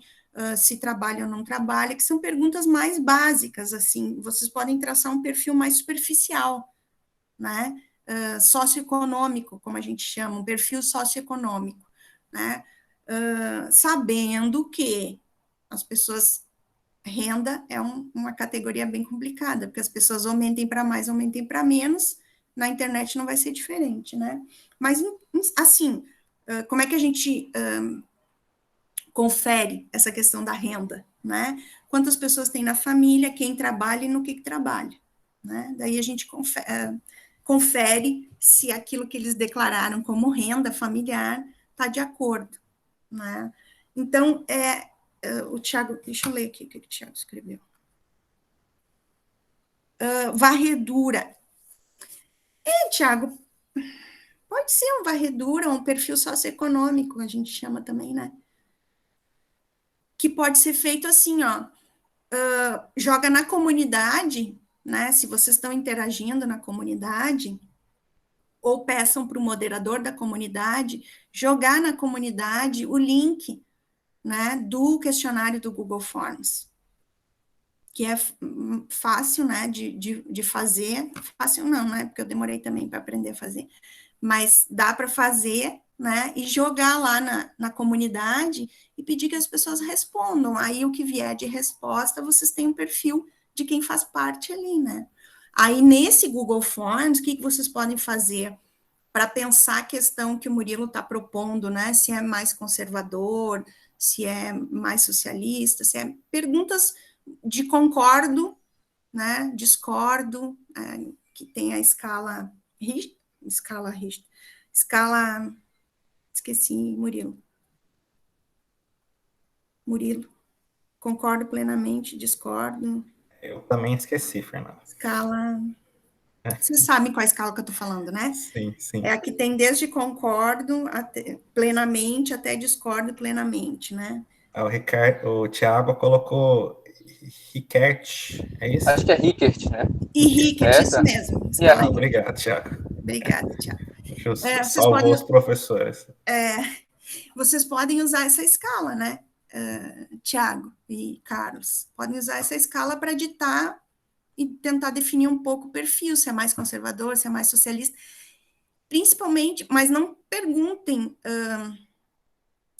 se trabalha ou não trabalha, que são perguntas mais básicas, assim, vocês podem traçar um perfil mais superficial, né? Socioeconômico, como a gente chama, um perfil socioeconômico, né? Sabendo que as pessoas, renda é uma categoria bem complicada, porque as pessoas aumentem para mais, aumentem para menos, na internet não vai ser diferente, né? Mas, assim, como é que a gente confere essa questão da renda, né? Quantas pessoas tem na família, quem trabalha e no que trabalha, né? Daí a gente confere se aquilo que eles declararam como renda familiar está de acordo, né? Então, o Tiago, deixa eu ler aqui o que o Tiago escreveu. Varredura. Tiago, pode ser um varredura, um perfil socioeconômico, a gente chama também, né? Que pode ser feito assim, ó, joga na comunidade, né? Se vocês estão interagindo na comunidade, ou peçam para o moderador da comunidade jogar na comunidade o link, né, do questionário do Google Forms, que é fácil, né, de fazer. Fácil não, né, porque eu demorei também para aprender a fazer, mas dá para fazer, né, e jogar lá na comunidade e pedir que as pessoas respondam. Aí o que vier de resposta, vocês têm um perfil de quem faz parte ali, né. Aí nesse Google Forms, o que vocês podem fazer para pensar a questão que o Murilo está propondo, né, se é mais conservador, se é mais socialista, se é perguntas de concordo, né, discordo, que tem a escala esqueci, Murilo, concordo plenamente, discordo. Eu também esqueci, Fernanda. Escala, vocês sabem qual é a escala que eu estou falando, né? Sim, sim. É a que tem desde concordo plenamente até discordo plenamente, né? O Thiago colocou Rickert, é isso? Acho que é Rickert, né? E Rickert, isso mesmo. Obrigado, Thiago. Obrigada, Thiago. Salvou os professores. Vocês podem usar essa escala, né? Thiago e Carlos, podem usar essa escala para ditar e tentar definir um pouco o perfil, se é mais conservador, se é mais socialista, principalmente, mas não perguntem,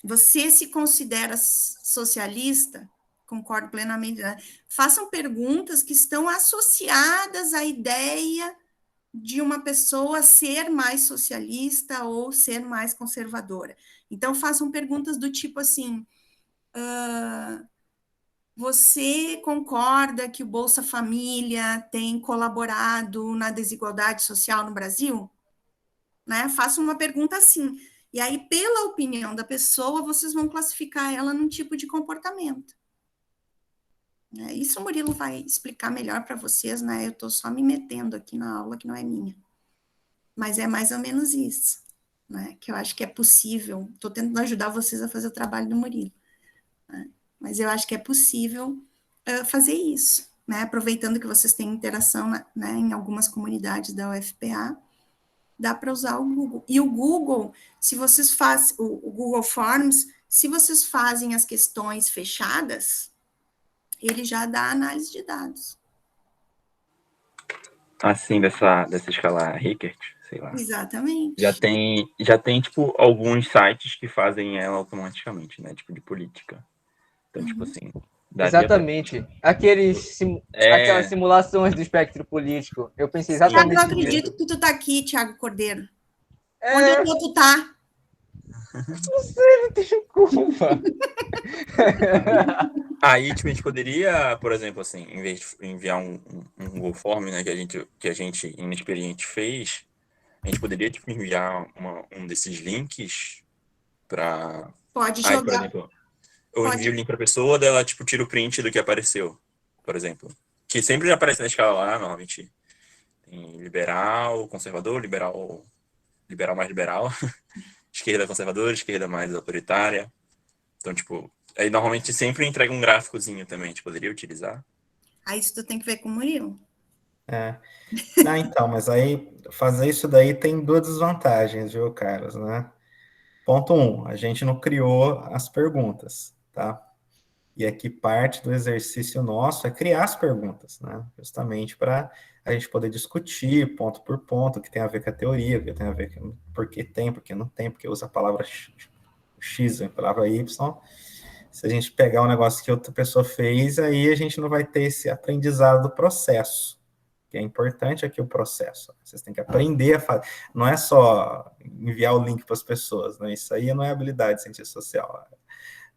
você se considera socialista? Concordo plenamente, né? Façam perguntas que estão associadas à ideia de uma pessoa ser mais socialista ou ser mais conservadora. Então, façam perguntas do tipo assim, você concorda que o Bolsa Família tem colaborado na desigualdade social no Brasil? Né? Façam uma pergunta assim. E aí, pela opinião da pessoa, vocês vão classificar ela num tipo de comportamento. Isso o Murilo vai explicar melhor para vocês, né? Eu estou só me metendo aqui na aula que não é minha. Mas é mais ou menos isso, né? Que eu acho que é possível. Estou tentando ajudar vocês a fazer o trabalho do Murilo, né? Mas eu acho que é possível fazer isso, né? Aproveitando que vocês têm interação, né, em algumas comunidades da UFPA, dá para usar o Google. E o Google, se vocês fazem o Google Forms, se vocês fazem as questões fechadas, ele já dá análise de dados. Assim, dessa escala Rickert, sei lá. Exatamente. Já tem, tipo, alguns sites que fazem ela automaticamente, né? Tipo, de política. Então, tipo assim... Exatamente. Aquelas simulações do espectro político. Eu pensei exatamente Thiago, não acredito que tu tá aqui, Thiago Cordeiro. Onde tu tá? Não sei, não tenho culpa. Aí, tipo, a gente poderia, por exemplo, assim, em vez de enviar um Google Form, né, que a gente inexperiente fez, a gente poderia, tipo, enviar um desses links para... Pode Aí, por jogar, exemplo, eu envio o pode. link pra pessoa, daí ela, tipo, tira o print do que apareceu, por exemplo. Que sempre aparece na escala lá, normalmente. Tem liberal, conservador, liberal mais liberal, esquerda conservadora, esquerda mais autoritária. Então, tipo, aí normalmente sempre entrega um gráficozinho também, a gente poderia utilizar. Aí isso tu tem que ver com o Murilo. Ah, então, mas aí fazer isso daí tem duas desvantagens, viu, Carlos, né? Ponto 1, a gente não criou as perguntas, tá? E aqui parte do exercício nosso é criar as perguntas, né? Justamente para a gente poder discutir ponto por ponto, o que tem a ver com a teoria, o que tem a ver com por que tem, por que não tem, porque usa a palavra X, a palavra Y. Se a gente pegar um negócio que outra pessoa fez, aí a gente não vai ter esse aprendizado do processo, que é importante aqui o processo. Vocês têm que aprender a fazer. Não é só enviar o link para as pessoas, né? Isso aí não é habilidade de cientista social.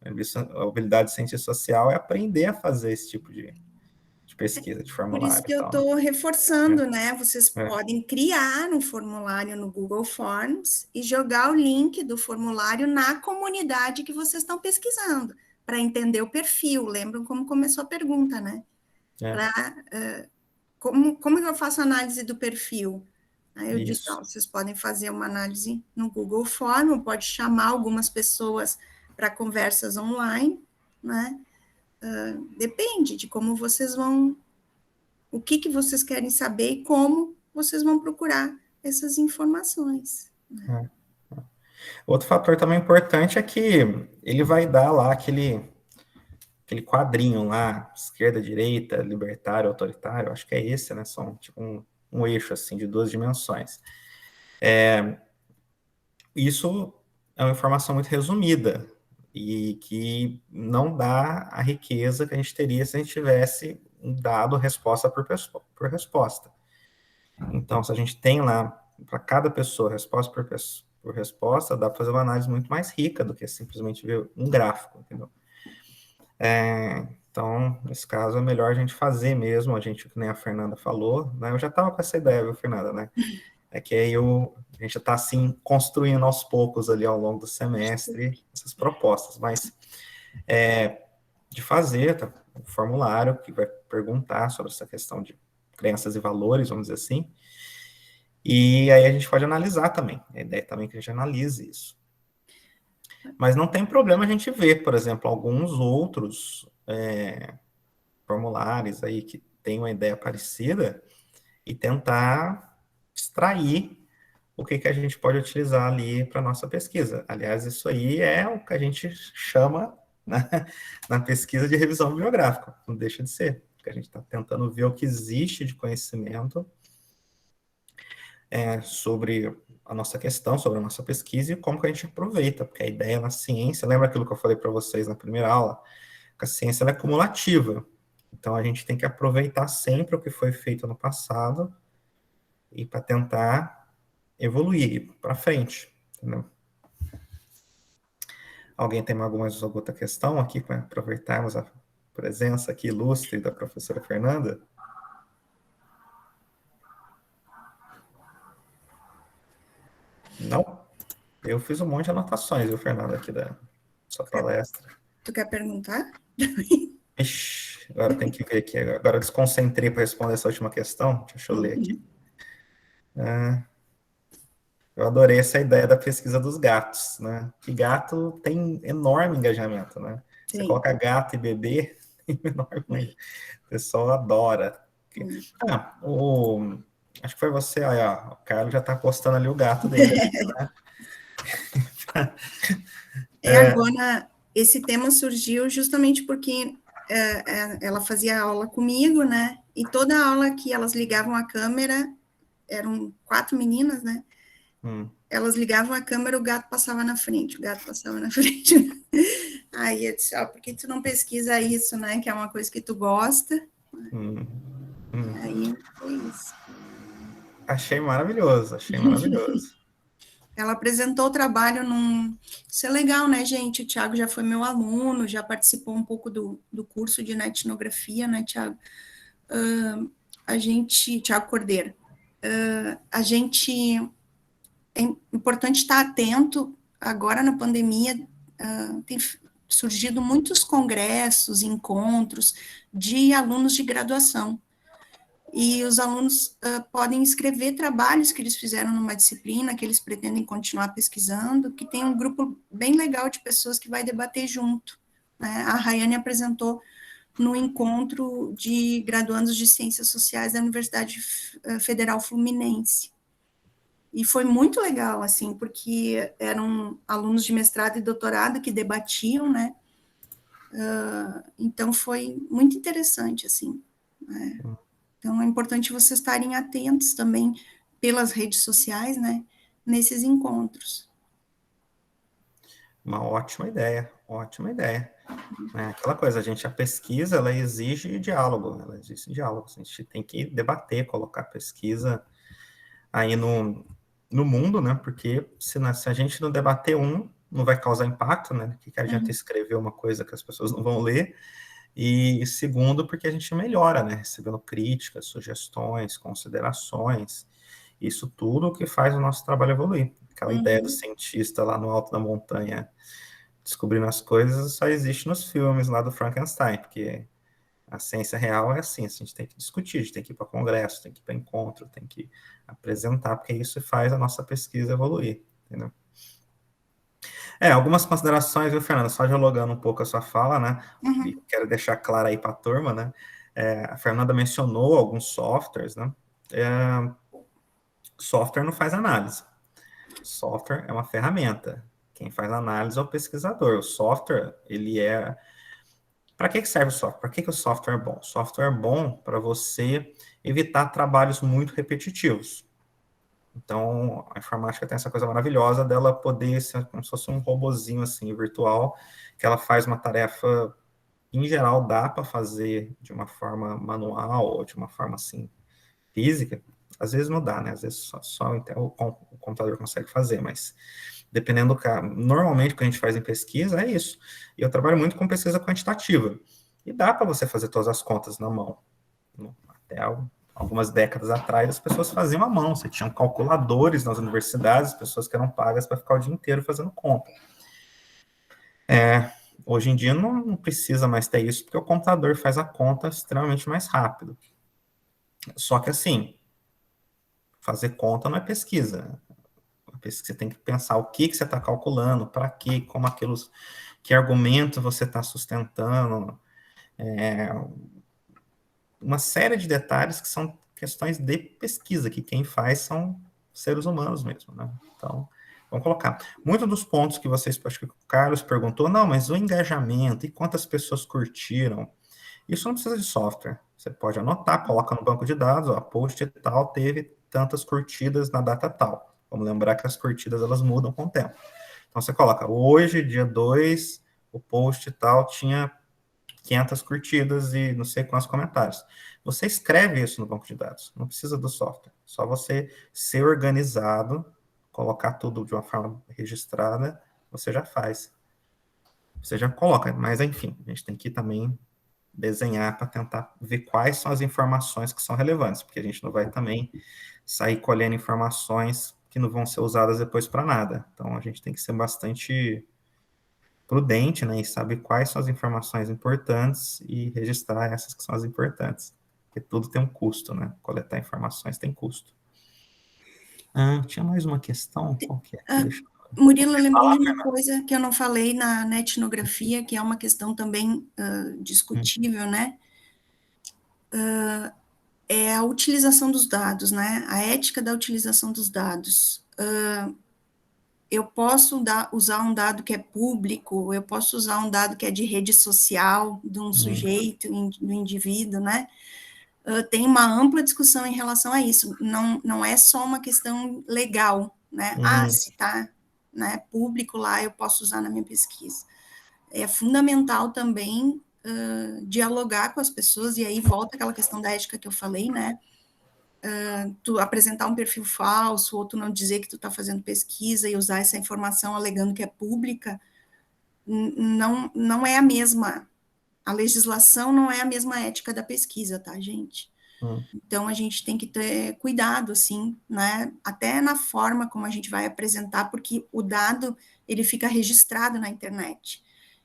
A habilidade de ciência social é aprender a fazer esse tipo de pesquisa, de Por isso formulário que e eu tal. estou reforçando, né? Vocês É. podem criar um formulário no Google Forms e jogar o link do formulário na comunidade que vocês estão pesquisando, para entender o perfil. Lembram como começou a pergunta, né? Como eu faço análise do perfil? Aí eu disse, Isso. vocês podem fazer uma análise no Google Form, pode chamar algumas pessoas para conversas online, né? Depende de como vocês vão, o que vocês querem saber e como vocês vão procurar essas informações. Outro fator também importante é que ele vai dar lá aquele quadrinho lá, esquerda, direita, libertário, autoritário, acho que é esse, né? São tipo um eixo assim de 2 dimensões. Isso é uma informação muito resumida e que não dá a riqueza que a gente teria se a gente tivesse um dado resposta por resposta. Então, se a gente tem lá para cada pessoa resposta por resposta, dá para fazer uma análise muito mais rica do que simplesmente ver um gráfico, entendeu? Então, nesse caso, é melhor a gente fazer mesmo, a gente, que nem a Fernanda falou, né? Eu já estava com essa ideia, viu, Fernanda, né? É que aí a gente está, assim, construindo aos poucos ali ao longo do semestre essas propostas, mas de fazer um formulário que vai perguntar sobre essa questão de crenças e valores, vamos dizer assim, e aí a gente pode analisar também, a ideia também é que a gente analise isso. Mas não tem problema a gente ver, por exemplo, alguns outros formulários aí que têm uma ideia parecida e tentar extrair o que a gente pode utilizar ali para nossa pesquisa. Aliás, isso aí é o que a gente chama, né, na pesquisa de revisão bibliográfica, não deixa de ser, porque a gente está tentando ver o que existe de conhecimento sobre a nossa questão, sobre a nossa pesquisa e como que a gente aproveita, porque a ideia na ciência, lembra aquilo que eu falei para vocês na primeira aula? Que a ciência ela é cumulativa, então a gente tem que aproveitar sempre o que foi feito no passado e para tentar evoluir para frente, entendeu? Alguém tem alguma outra questão aqui para aproveitarmos a presença aqui ilustre da professora Fernanda? Não? Eu fiz um monte de anotações, viu, Fernanda, aqui da sua palestra. Tu quer perguntar? Ixi, agora tem que ver aqui. Agora eu desconcentrei para responder essa última questão. Deixa eu ler aqui. Eu adorei essa ideia da pesquisa dos gatos, né? Que gato tem enorme engajamento, né? Sim. Você coloca gato e bebê, tem enorme. O pessoal adora. Acho que foi você, ó, o Carlos já está postando ali o gato dele. Né? Agora, esse tema surgiu justamente porque ela fazia aula comigo, né? E toda aula que elas ligavam a câmera, eram 4 meninas, né? Elas ligavam a câmera, o gato passava na frente, o gato passava na frente. Aí eu disse, por que tu não pesquisa isso, né? Que é uma coisa que tu gosta. Aí foi isso. Achei maravilhoso, achei maravilhoso. ela apresentou o trabalho Isso é legal, né, gente? O Thiago já foi meu aluno, já participou um pouco do curso de etnografia, né, Thiago? Thiago Cordeiro, a gente... É importante estar atento, agora na pandemia, tem surgido muitos congressos, encontros de alunos de graduação, e os alunos podem escrever trabalhos que eles fizeram numa disciplina, que eles pretendem continuar pesquisando, que tem um grupo bem legal de pessoas que vai debater junto, né? A Rayane apresentou no encontro de graduandos de Ciências Sociais da Universidade Federal Fluminense, e foi muito legal, assim, porque eram alunos de mestrado e doutorado que debatiam, né? Então, foi muito interessante, assim, né? Então, é importante vocês estarem atentos também pelas redes sociais, né, nesses encontros. Uma ótima ideia, ótima ideia. Aquela coisa, a pesquisa, ela exige diálogo, a gente tem que debater, colocar pesquisa aí no mundo, né, porque se a gente não debater não vai causar impacto, né, que adianta escrever uma coisa que as pessoas não vão ler, e segundo, porque a gente melhora, né, recebendo críticas, sugestões, considerações, isso tudo que faz o nosso trabalho evoluir. Aquela ideia do cientista lá no alto da montanha descobrindo as coisas só existe nos filmes lá do Frankenstein, porque a ciência real é assim, a gente tem que discutir, a gente tem que ir para congresso, tem que ir para encontro, tem que apresentar, porque isso faz a nossa pesquisa evoluir, entendeu? Algumas considerações, viu, Fernanda? Só dialogando um pouco a sua fala, né? E quero deixar claro aí para a turma, né? A Fernanda mencionou alguns softwares, né? Software não faz análise. Software é uma ferramenta. Quem faz análise é o pesquisador. O software, ele é... Para que serve o software? Para que o software é bom? O software é bom para você evitar trabalhos muito repetitivos. Então, a informática tem essa coisa maravilhosa dela poder ser como se fosse um robozinho assim, virtual, que ela faz uma tarefa, em geral, dá para fazer de uma forma manual ou de uma forma assim, física. Às vezes não dá, né? Às vezes só o computador consegue fazer, mas dependendo do caso, normalmente o que a gente faz em pesquisa é isso. E eu trabalho muito com pesquisa quantitativa. E dá para você fazer todas as contas na mão. Até algumas décadas atrás, as pessoas faziam à mão. Você tinha calculadores nas universidades, pessoas que eram pagas para ficar o dia inteiro fazendo conta. Hoje em dia não precisa mais ter isso, porque o computador faz a conta extremamente mais rápido. Só que assim, fazer conta não é pesquisa. Você tem que pensar o que você está calculando, para quê, como que argumento você está sustentando, uma série de detalhes que são questões de pesquisa, que quem faz são seres humanos mesmo, né? Então, vamos colocar. Muitos dos pontos que vocês, acho que o Carlos perguntou, não, mas o engajamento e quantas pessoas curtiram, isso não precisa de software. Você pode anotar, coloca no banco de dados, ó, post tal, teve tantas curtidas na data tal. Vamos lembrar que as curtidas, elas mudam com o tempo. Então, você coloca, hoje, dia 2, o post tal tinha 500 curtidas e não sei quantos comentários. Você escreve isso no banco de dados, não precisa do software. Só você ser organizado, colocar tudo de uma forma registrada, você já faz. Você já coloca, mas enfim, a gente tem que também desenhar para tentar ver quais são as informações que são relevantes, porque a gente não vai também sair colhendo informações que não vão ser usadas depois para nada. Então, a gente tem que ser bastante prudente, né, e saber quais são as informações importantes e registrar essas que são as importantes, porque tudo tem um custo, né, coletar informações tem custo. Tinha mais uma questão? Qual que é? Murilo, eu lembrei de uma coisa que eu não falei na etnografia, que é uma questão também discutível, né, é a utilização dos dados, né, a ética da utilização dos dados. Eu posso usar um dado que é público, eu posso usar um dado que é de rede social, de um sujeito, do indivíduo, né? Tem uma ampla discussão em relação a isso, não é só uma questão legal, né? Se está, né, público lá, eu posso usar na minha pesquisa. É fundamental também dialogar com as pessoas, e aí volta aquela questão da ética que eu falei, né? tu apresentar um perfil falso, ou tu não dizer que tu está fazendo pesquisa e usar essa informação alegando que é pública, não é a mesma, a legislação não é a mesma ética da pesquisa, tá, gente? Então, a gente tem que ter cuidado, assim, né, até na forma como a gente vai apresentar, porque o dado, ele fica registrado na internet.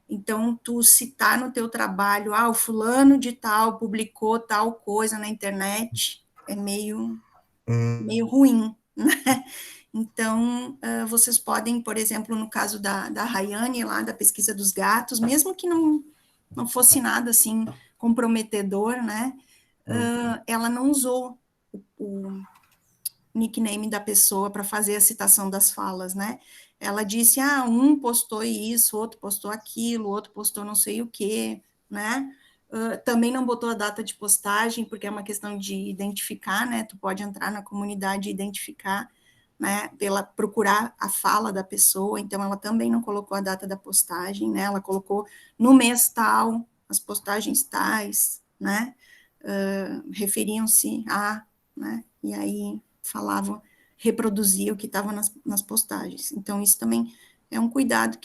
Então, tu citar no teu trabalho, o fulano de tal publicou tal coisa na internet, é meio ruim, né? Então, vocês podem, por exemplo, no caso da Rayane, lá da pesquisa dos gatos, mesmo que não fosse nada, assim, comprometedor, né? Ela não usou o nickname da pessoa para fazer a citação das falas, né? Ela disse, um postou isso, outro postou aquilo, outro postou não sei o quê, né? Também não botou a data de postagem, porque é uma questão de identificar, né? Tu pode entrar na comunidade e identificar, né? Procurar a fala da pessoa, então ela também não colocou a data da postagem, né? Ela colocou no mês tal, as postagens tais, né? Referiam-se a, né? E aí falavam, reproduzia o que estava nas postagens. Então, isso também é um cuidado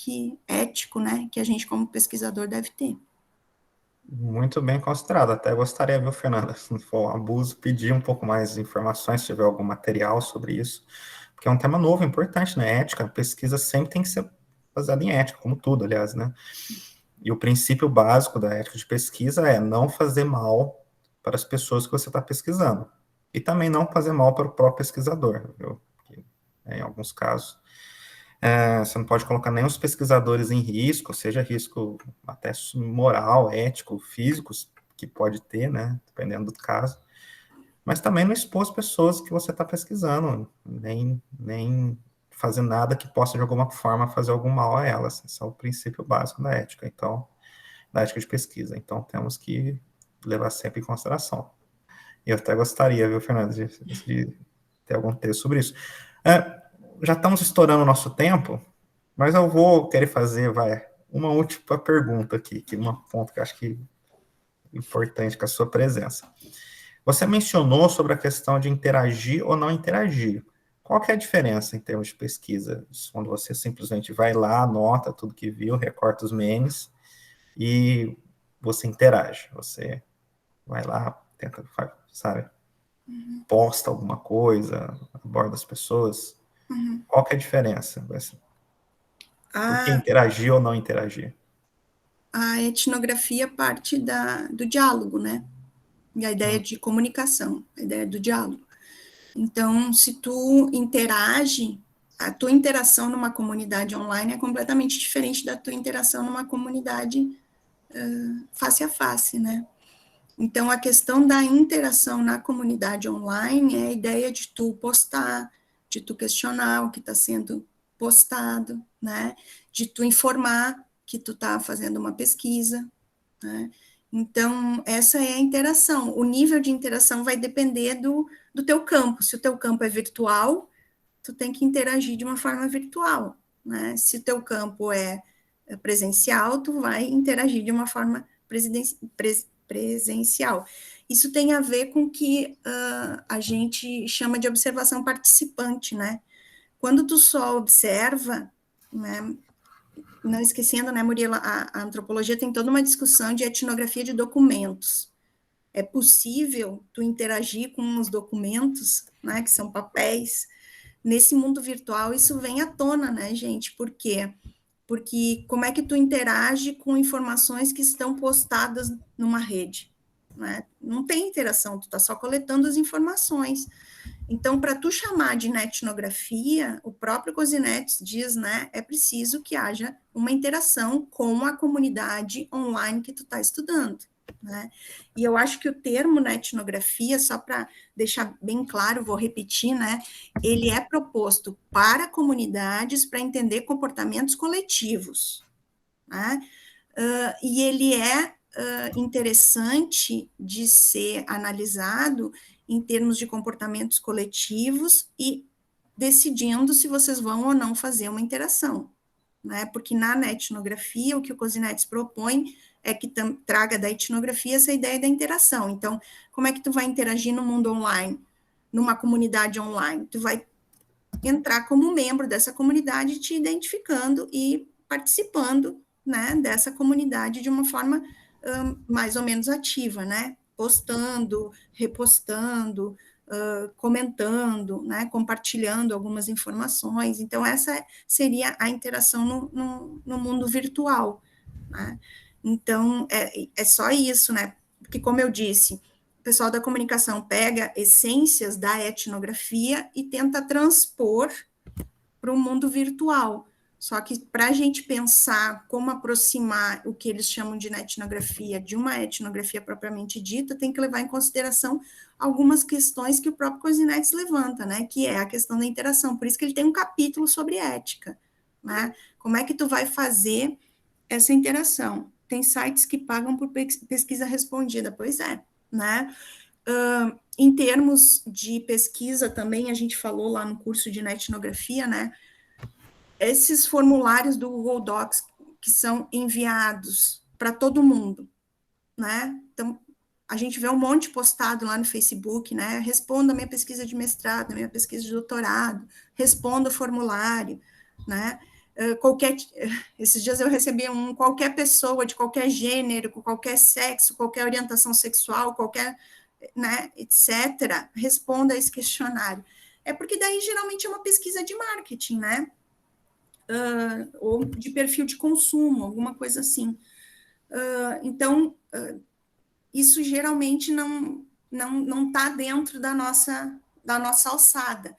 ético, né, que a gente, como pesquisador, deve ter. Muito bem considerado. Até gostaria, viu, Fernanda, se não for um abuso, pedir um pouco mais de informações, se tiver algum material sobre isso, porque é um tema novo, importante, né? Ética, a pesquisa sempre tem que ser baseada em ética, como tudo, aliás, né? E o princípio básico da ética de pesquisa é não fazer mal para as pessoas que você está pesquisando. E também não fazer mal para o próprio pesquisador, viu? Em alguns casos, você não pode colocar nem os pesquisadores em risco, seja risco até moral, ético, físicos, que pode ter, né, dependendo do caso, mas também não expor as pessoas que você está pesquisando, nem fazer nada que possa, de alguma forma, fazer algum mal a elas. Esse é o princípio básico da ética, então, da ética de pesquisa. Então, temos que levar sempre em consideração. E eu até gostaria, viu, Fernando, de ter algum texto sobre isso. Já estamos estourando o nosso tempo, mas eu vou querer fazer, uma última pergunta aqui, que é um ponto que eu acho que é importante com a sua presença. Você mencionou sobre a questão de interagir ou não interagir. Qual que é a diferença em termos de pesquisa? Quando você simplesmente vai lá, anota tudo que viu, recorta os memes e você interage. Você vai lá, tenta, sabe, posta alguma coisa, aborda as pessoas. Qual que é a diferença? Por que interagir ou não interagir? A etnografia parte do diálogo, né? E a ideia de comunicação, a ideia do diálogo. Então, se tu interage, a tua interação numa comunidade online é completamente diferente da tua interação numa comunidade face a face, né? Então, a questão da interação na comunidade online é a ideia de tu postar, de tu questionar o que está sendo postado, né? De tu informar que tu está fazendo uma pesquisa, né? Então, essa é a interação. O nível de interação vai depender do teu campo. Se o teu campo é virtual, tu tem que interagir de uma forma virtual, né? Se o teu campo é presencial, tu vai interagir de uma forma presencial. Isso tem a ver com o que a gente chama de observação participante, né? Quando tu só observa, né? Não esquecendo, né, Murilo, a antropologia tem toda uma discussão de etnografia de documentos. É possível tu interagir com os documentos, né, que são papéis. Nesse mundo virtual, isso vem à tona, né, gente? Por quê? Porque como é que tu interage com informações que estão postadas numa rede? Né? Não tem interação, tu está só coletando as informações. Então, para tu chamar de etnografia, o próprio Cosinetes diz, né, é preciso que haja uma interação com a comunidade online que tu está estudando, né? E eu acho que o termo etnografia, só para deixar bem claro, vou repetir, né, ele é proposto para comunidades para entender comportamentos coletivos, né? E ele é interessante de ser analisado em termos de comportamentos coletivos e decidindo se vocês vão ou não fazer uma interação, né? Porque na etnografia, o que o Cosinetes propõe é que traga da etnografia essa ideia da interação. Então, como é que tu vai interagir no mundo online? numa comunidade online? Tu vai entrar como membro dessa comunidade, te identificando e participando, né, dessa comunidade de uma forma mais ou menos ativa, né, postando, repostando, comentando, né, compartilhando algumas informações. Então, essa seria a interação no mundo virtual, né? Então, é só isso, né? Porque, como eu disse, o pessoal da comunicação pega essências da etnografia e tenta transpor para o mundo virtual. Só que para a gente pensar como aproximar o que eles chamam de etnografia de uma etnografia propriamente dita, tem que levar em consideração algumas questões que o próprio Kozinets levanta, né? Que é a questão da interação. Por isso que ele tem um capítulo sobre ética, né? Como é que tu vai fazer essa interação? Tem sites que pagam por pesquisa respondida, pois é, né? Em termos de pesquisa também, a gente falou lá no curso de etnografia, né? Esses formulários do Google Docs que são enviados para todo mundo, né? Então, a gente vê um monte postado lá no Facebook, né? Responda a minha pesquisa de mestrado, a minha pesquisa de doutorado, responda o formulário, né? Esses dias eu recebi qualquer pessoa de qualquer gênero, com qualquer sexo, qualquer orientação sexual, qualquer, né, etc., responda a esse questionário. É porque daí geralmente é uma pesquisa de marketing, né? Ou de perfil de consumo, alguma coisa assim. Então, isso geralmente não está dentro da nossa alçada.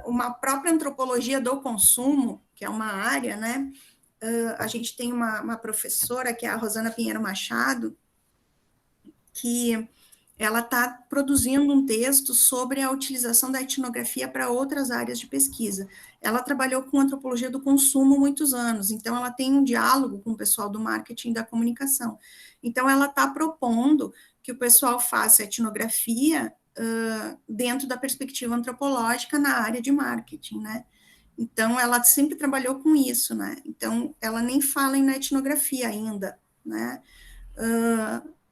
Uma própria antropologia do consumo, que é uma área, né? A gente tem uma professora, que é a Rosana Pinheiro Machado, que ela está produzindo um texto sobre a utilização da etnografia para outras áreas de pesquisa. Ela trabalhou com antropologia do consumo muitos anos, então ela tem um diálogo com o pessoal do marketing e da comunicação. Então, ela está propondo que o pessoal faça etnografia dentro da perspectiva antropológica na área de marketing, né? Então, ela sempre trabalhou com isso, né? Então, ela nem fala em etnografia ainda, né?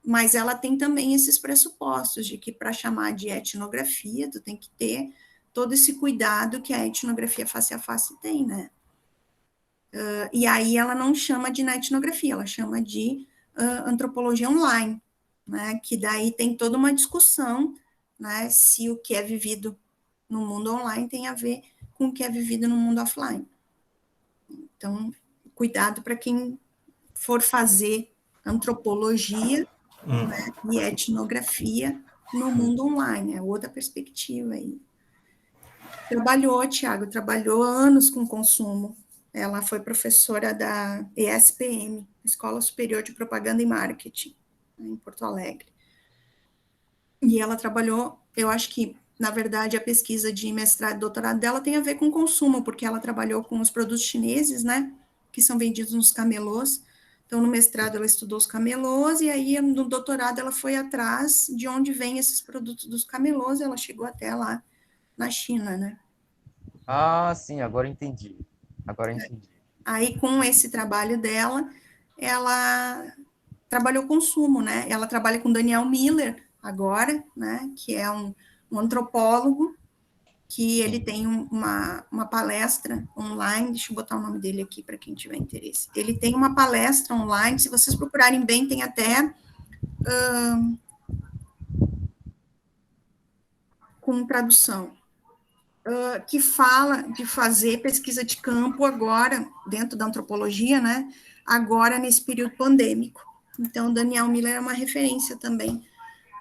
Mas ela tem também esses pressupostos de que para chamar de etnografia, tu tem que ter todo esse cuidado que a etnografia face a face tem, né? E aí ela não chama de etnografia, ela chama de antropologia online, né? Que daí tem toda uma discussão, né? Se o que é vivido no mundo online tem a ver com o que é vivido no mundo offline. Então, cuidado para quem for fazer antropologia, né, e etnografia no mundo online, é outra perspectiva aí. Trabalhou anos com consumo. Ela foi professora da ESPM, Escola Superior de Propaganda e Marketing, em Porto Alegre. E ela trabalhou, eu acho que, na verdade, a pesquisa de mestrado e doutorado dela tem a ver com consumo, porque ela trabalhou com os produtos chineses, né, que são vendidos nos camelôs. Então, no mestrado, ela estudou os camelôs, e aí, no doutorado, ela foi atrás de onde vêm esses produtos dos camelôs, e ela chegou até lá, na China, né? Ah, sim, agora entendi. Aí, com esse trabalho dela, ela trabalhou consumo, né? Ela trabalha com Daniel Miller agora, né? Que é um antropólogo, que ele tem uma palestra online, deixa eu botar o nome dele aqui para quem tiver interesse. Ele tem uma palestra online, se vocês procurarem bem, tem até com tradução, que fala de fazer pesquisa de campo agora, dentro da antropologia, né? Agora, nesse período pandêmico. Então, Daniel Miller é uma referência também,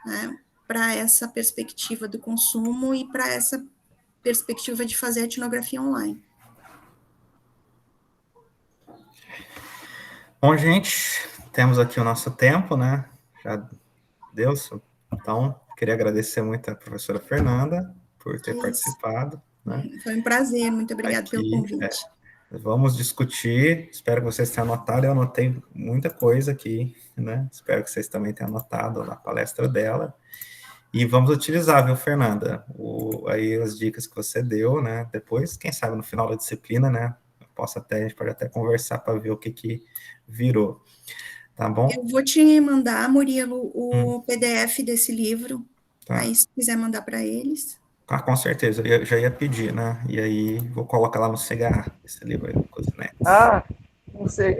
né? Para essa perspectiva do consumo e para essa perspectiva de fazer etnografia online. Bom, gente, temos aqui o nosso tempo, né? Já deu. Então, queria agradecer muito a professora Fernanda por ter participado, né? Foi um prazer, muito obrigada pelo convite. Vamos discutir, espero que vocês tenham anotado, eu anotei muita coisa aqui, né? Espero que vocês também tenham anotado na palestra dela. E vamos utilizar, viu, Fernanda? Aí as dicas que você deu, né? Depois, quem sabe, no final da disciplina, né? A gente pode até conversar para ver o que virou. Tá bom? Eu vou te mandar, Murilo, o PDF desse livro. Tá. Aí, se quiser mandar para eles. Ah, com certeza, eu já ia pedir, né? E aí vou colocar lá no CGA, esse livro aí, Cosinex. Ah, não sei,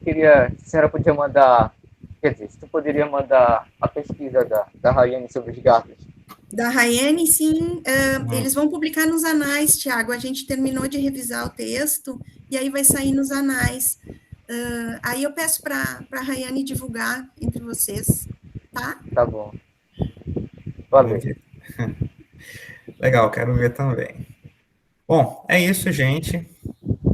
queria, se a senhora podia mandar, quer dizer, se tu poderia mandar a pesquisa da Rayane sobre os gatos. Da Rayane, sim, eles vão publicar nos anais, Tiago. A gente terminou de revisar o texto e aí vai sair nos anais. Aí eu peço para a Rayane divulgar entre vocês, tá? Tá bom. Valeu. Legal, quero ver também. Bom, é isso, gente.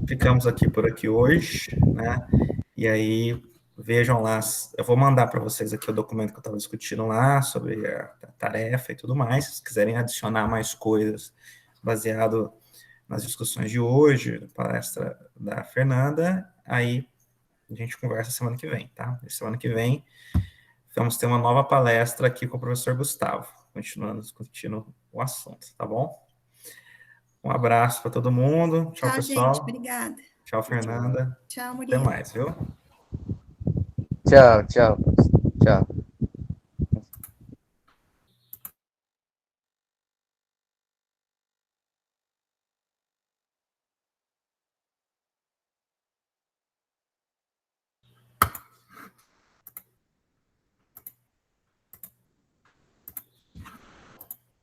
Ficamos aqui por aqui hoje, né? E aí, vejam lá, eu vou mandar para vocês aqui o documento que eu estava discutindo lá, sobre a tarefa e tudo mais. Se quiserem adicionar mais coisas baseado nas discussões de hoje, palestra da Fernanda, aí a gente conversa semana que vem, tá? E semana que vem vamos ter uma nova palestra aqui com o professor Gustavo, continuando discutindo o assunto, tá bom? Um abraço para todo mundo. Tchau, pessoal. Gente, obrigada. Tchau, Fernanda. Tchau, Até Murilo. mais, viu? Tchau, tchau. Tchau.